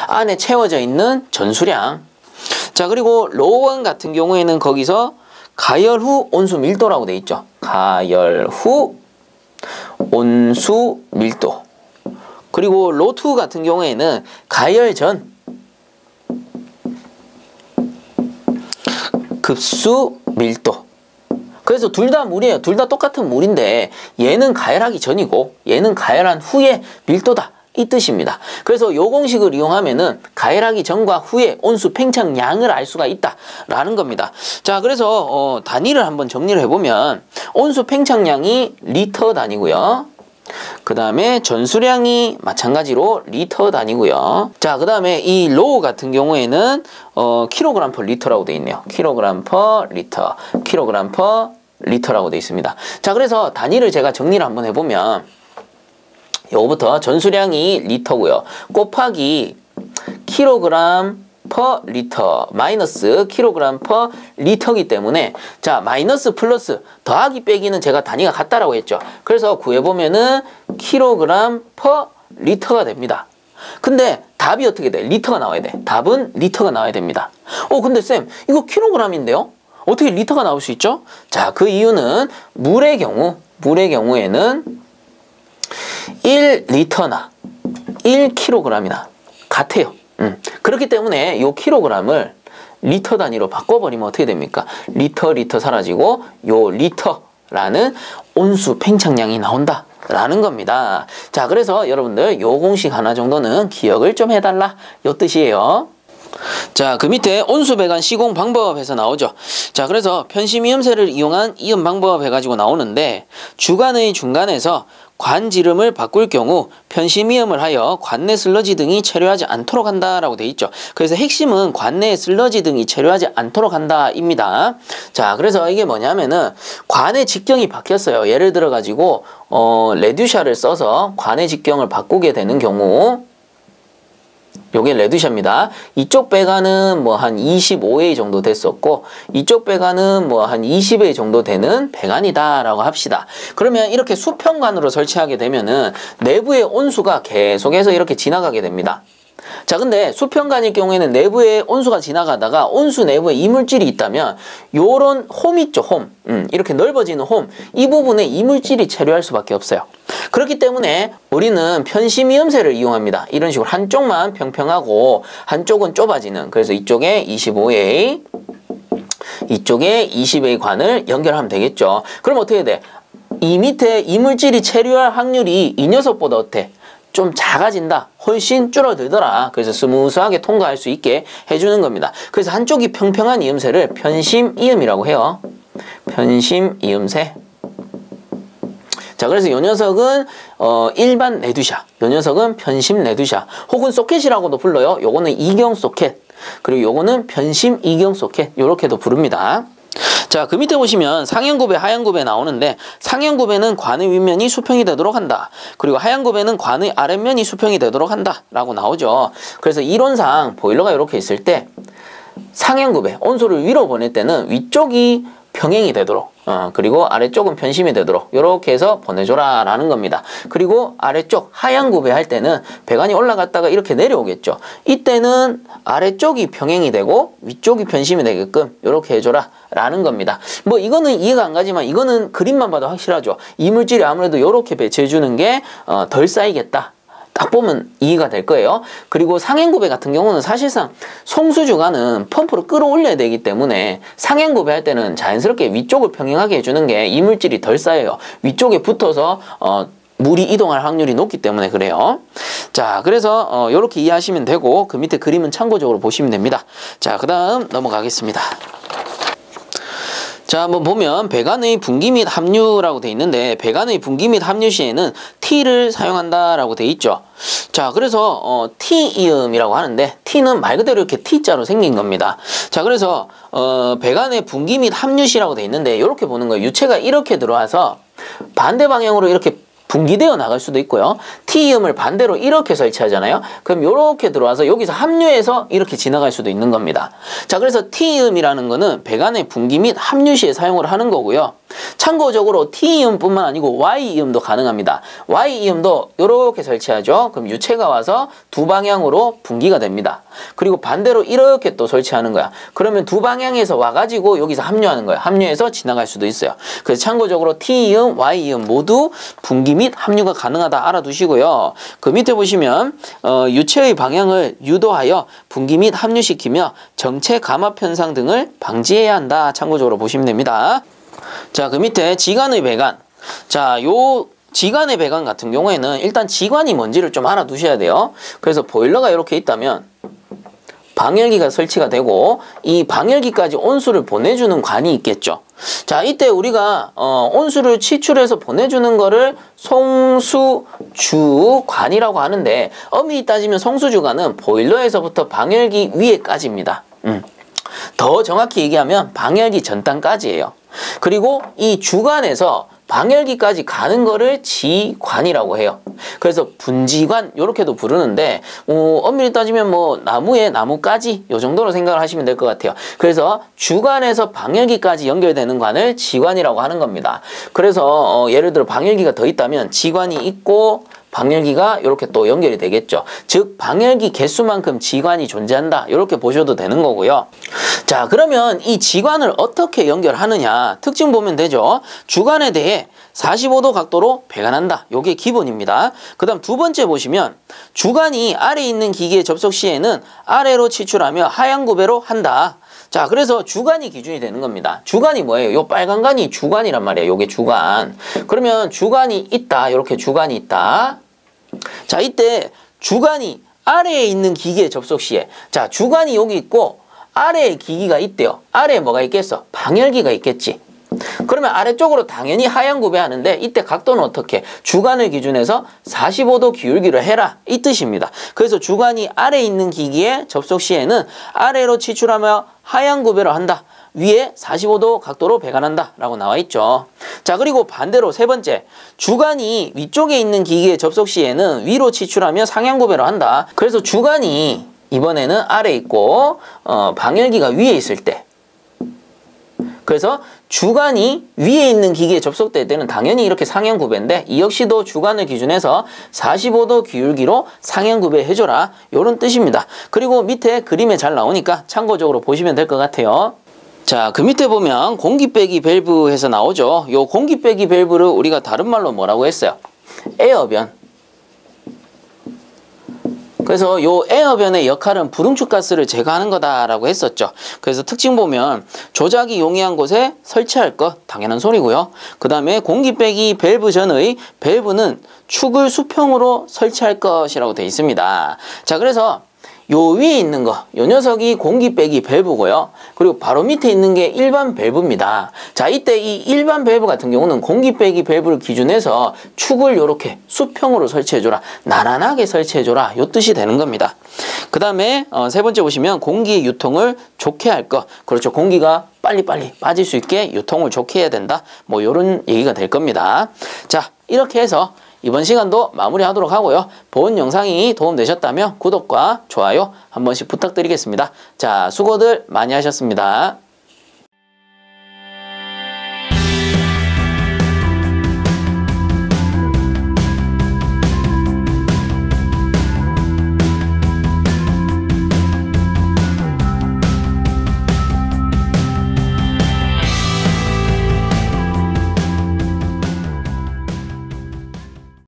안에 채워져 있는 전수량. 자, 그리고 로우1 같은 경우에는 거기서 가열 후 온수 밀도라고 돼 있죠. 가열 후 온수 밀도. 그리고 로2 같은 경우에는 가열 전 급수 밀도. 그래서 둘 다 물이에요. 둘 다 똑같은 물인데 얘는 가열하기 전이고 얘는 가열한 후의 밀도다 이 뜻입니다. 그래서 요 공식을 이용하면은 가열하기 전과 후의 온수 팽창량을 알 수가 있다라는 겁니다. 자, 그래서 단위를 한번 정리를 해보면 온수 팽창량이 리터 단위고요. 그 다음에 전수량이 마찬가지로 리터 단위고요. 자, 그 다음에 이 로우 같은 경우에는 킬로그램 퍼 리터라고 되어 있네요. 킬로그램 퍼 리터, 킬로그램 퍼 리터라고 되어 있습니다. 자, 그래서 단위를 제가 정리를 한번 해보면 요거부터 전수량이 리터고요. 곱하기 킬로그램 퍼 리터 마이너스 킬로그램 퍼 리터이기 때문에 자, 마이너스 플러스 더하기 빼기는 제가 단위가 같다라고 했죠. 그래서 구해보면은 킬로그램 퍼 리터가 됩니다. 근데 답이 어떻게 돼? 리터가 나와야 돼. 답은 리터가 나와야 됩니다. 근데 쌤, 이거 킬로그램인데요? 어떻게 리터가 나올 수 있죠? 자, 그 이유는 물의 경우에는 1리터나 1kg이나 같아요. 그렇기 때문에 요 킬로그램을 리터 단위로 바꿔버리면 어떻게 됩니까? 리터 사라지고 요 리터라는 온수 팽창량이 나온다 라는 겁니다. 자, 그래서 여러분들 요 공식 하나 정도는 기억을 좀 해달라 요 뜻이에요. 자, 그 밑에 온수 배관 시공 방법에서 나오죠. 자, 그래서 편심이음새를 이용한 이음 방법 해가지고 나오는데 주관의 중간에서 관 지름을 바꿀 경우 편심이음을 하여 관내 슬러지 등이 체류하지 않도록 한다라고 돼 있죠. 그래서 핵심은 관내 슬러지 등이 체류하지 않도록 한다입니다. 자, 그래서 이게 뭐냐면은 관의 직경이 바뀌었어요. 예를 들어 가지고 레듀샤를 써서 관의 직경을 바꾸게 되는 경우 요게 레드샤입니다. 이쪽 배관은 뭐 한 25A 정도 됐었고 이쪽 배관은 뭐 한 20A 정도 되는 배관이다 라고 합시다. 그러면 이렇게 수평관으로 설치하게 되면은 내부의 온수가 계속해서 이렇게 지나가게 됩니다. 자, 근데 수평관일 경우에는 내부에 온수가 지나가다가 온수 내부에 이물질이 있다면 요런 홈 있죠, 홈. 이렇게 넓어지는 홈, 이 부분에 이물질이 체류할 수밖에 없어요. 그렇기 때문에 우리는 편심이음새를 이용합니다. 이런 식으로 한쪽만 평평하고 한쪽은 좁아지는, 그래서 이쪽에 25A, 이쪽에 20A 관을 연결하면 되겠죠. 그럼 어떻게 돼? 이 밑에 이물질이 체류할 확률이 이 녀석보다 어때? 좀 작아진다. 훨씬 줄어들더라. 그래서 스무스하게 통과할 수 있게 해주는 겁니다. 그래서 한쪽이 평평한 이음새를 편심이음이라고 해요. 편심이음새. 자, 그래서 이 녀석은 일반 레듀샤, 이 녀석은 편심 레듀샤, 혹은 소켓이라고도 불러요. 요거는 이경 소켓, 그리고 요거는 편심 이경 소켓, 요렇게도 부릅니다. 자, 그 밑에 보시면 상향구배, 하향구배 나오는데 상향구배는 관의 윗면이 수평이 되도록 한다. 그리고 하향구배는 관의 아랫면이 수평이 되도록 한다 라고 나오죠. 그래서 이론상 보일러가 이렇게 있을 때 상향구배, 온수를 위로 보낼 때는 위쪽이 평행이 되도록 그리고 아래쪽은 편심이 되도록 이렇게 해서 보내줘라 라는 겁니다. 그리고 아래쪽 하향구배 할 때는 배관이 올라갔다가 이렇게 내려오겠죠. 이때는 아래쪽이 평행이 되고 위쪽이 편심이 되게끔 이렇게 해줘라 라는 겁니다. 뭐 이거는 이해가 안 가지만 이거는 그림만 봐도 확실하죠. 이물질이 아무래도 이렇게 배치해주는 게 덜 쌓이겠다. 딱 보면 이해가 될 거예요. 그리고 상향구배 같은 경우는 사실상 송수주관은 펌프로 끌어올려야 되기 때문에 상향구배 할 때는 자연스럽게 위쪽을 평행하게 해주는 게 이물질이 덜 쌓여요. 위쪽에 붙어서 물이 이동할 확률이 높기 때문에 그래요. 자, 그래서 이렇게 이해하시면 되고 그 밑에 그림은 참고적으로 보시면 됩니다. 자, 그 다음 넘어가겠습니다. 자, 한번 보면 배관의 분기 및 합류라고 돼 있는데 배관의 분기 및 합류 시에는 T를 사용한다라고 돼 있죠. 자, 그래서 T이음이라고 하는데 T는 말 그대로 이렇게 T자로 생긴 겁니다. 자, 그래서 배관의 분기 및 합류 시라고 돼 있는데 이렇게 보는 거예요. 유체가 이렇게 들어와서 반대 방향으로 이렇게 분기되어 나갈 수도 있고요. T이음을 반대로 이렇게 설치하잖아요. 그럼 이렇게 들어와서 여기서 합류해서 이렇게 지나갈 수도 있는 겁니다. 자, 그래서 T이음이라는 거는 배관의 분기 및 합류 시에 사용을 하는 거고요. 참고적으로 T이음뿐만 아니고 Y이음도 가능합니다. Y이음도 이렇게 설치하죠. 그럼 유체가 와서 두 방향으로 분기가 됩니다. 그리고 반대로 이렇게 또 설치하는 거야. 그러면 두 방향에서 와가지고 여기서 합류하는 거야. 합류해서 지나갈 수도 있어요. 그래서 참고적으로 T이음, Y이음 모두 분기 및 합류가 가능하다 알아두시고요. 그 밑에 보시면 유체의 방향을 유도하여 분기 및 합류시키며 정체 감압 현상 등을 방지해야 한다. 참고적으로 보시면 됩니다. 자, 그 밑에 지관의 배관. 자, 요 지관의 배관 같은 경우에는 일단 지관이 뭔지를 좀 알아두셔야 돼요. 그래서 보일러가 이렇게 있다면 방열기가 설치가 되고 이 방열기까지 온수를 보내주는 관이 있겠죠. 자, 이때 우리가 온수를 치출해서 보내주는 거를 송수주관이라고 하는데 엄밀히 따지면 송수주관은 보일러에서부터 방열기 위에까지입니다. 더 정확히 얘기하면 방열기 전단까지예요. 그리고 이 주관에서 방열기까지 가는 거를 지관이라고 해요. 그래서 분지관 이렇게도 부르는데 엄밀히 따지면 뭐 나무에 나무까지 이 정도로 생각을 하시면 될 것 같아요. 그래서 주관에서 방열기까지 연결되는 관을 지관이라고 하는 겁니다. 그래서 예를 들어 방열기가 더 있다면 지관이 있고 방열기가 이렇게 또 연결이 되겠죠. 즉 방열기 개수만큼 지관이 존재한다 이렇게 보셔도 되는 거고요. 자, 그러면 이 지관을 어떻게 연결하느냐 특징 보면 되죠. 주관에 대해 45도 각도로 배관한다. 요게 기본입니다. 그 다음 두 번째 보시면 주관이 아래에 있는 기기에 접속 시에는 아래로 치출하며 하향 구배로 한다. 자, 그래서 주관이 기준이 되는 겁니다. 주관이 뭐예요? 요 빨간 관이 주관이란 말이에요. 요게 주관. 그러면 주관이 있다. 이렇게 주관이 있다. 자, 이때 주관이 아래에 있는 기기에 접속 시에 자, 주관이 여기 있고 아래에 기기가 있대요. 아래에 뭐가 있겠어? 방열기가 있겠지. 그러면 아래쪽으로 당연히 하향 구배하는데 이때 각도는 어떻게? 주관을 기준해서 45도 기울기로 해라 이 뜻입니다. 그래서 주관이 아래에 있는 기기에 접속 시에는 아래로 치출하며 하향 구배를 한다. 위에 45도 각도로 배관한다 라고 나와 있죠. 자, 그리고 반대로 세 번째, 주관이 위쪽에 있는 기기에 접속 시에는 위로 치출하며 상향 구배를 한다. 그래서 주관이 이번에는 아래에 있고 방열기가 위에 있을 때, 그래서 주관이 위에 있는 기기에 접속될 때는 당연히 이렇게 상향 구배인데 이 역시도 주관을 기준해서 45도 기울기로 상향 구배해줘라 이런 뜻입니다. 그리고 밑에 그림에 잘 나오니까 참고적으로 보시면 될 것 같아요. 자, 그 밑에 보면 공기 빼기 밸브 해서 나오죠. 요 공기 빼기 밸브를 우리가 다른 말로 뭐라고 했어요? 에어변. 그래서 요 에어변의 역할은 불응축 가스를 제거하는 거다라고 했었죠. 그래서 특징 보면 조작이 용이한 곳에 설치할 것 당연한 소리고요. 그 다음에 공기 빼기 밸브 전의 밸브는 축을 수평으로 설치할 것이라고 되어 있습니다. 자, 그래서 요 위에 있는 거, 요 녀석이 공기 빼기 밸브고요. 그리고 바로 밑에 있는 게 일반 밸브입니다. 자, 이때 이 일반 밸브 같은 경우는 공기 빼기 밸브를 기준해서 축을 요렇게 수평으로 설치해줘라. 나란하게 설치해줘라. 요 뜻이 되는 겁니다. 그 다음에 세 번째 보시면 공기의 유통을 좋게 할 것. 그렇죠. 공기가 빨리빨리 빠질 수 있게 유통을 좋게 해야 된다. 뭐 요런 얘기가 될 겁니다. 자, 이렇게 해서 이번 시간도 마무리하도록 하고요. 본 영상이 도움되셨다면 구독과 좋아요 한 번씩 부탁드리겠습니다. 자, 수고들 많이 하셨습니다.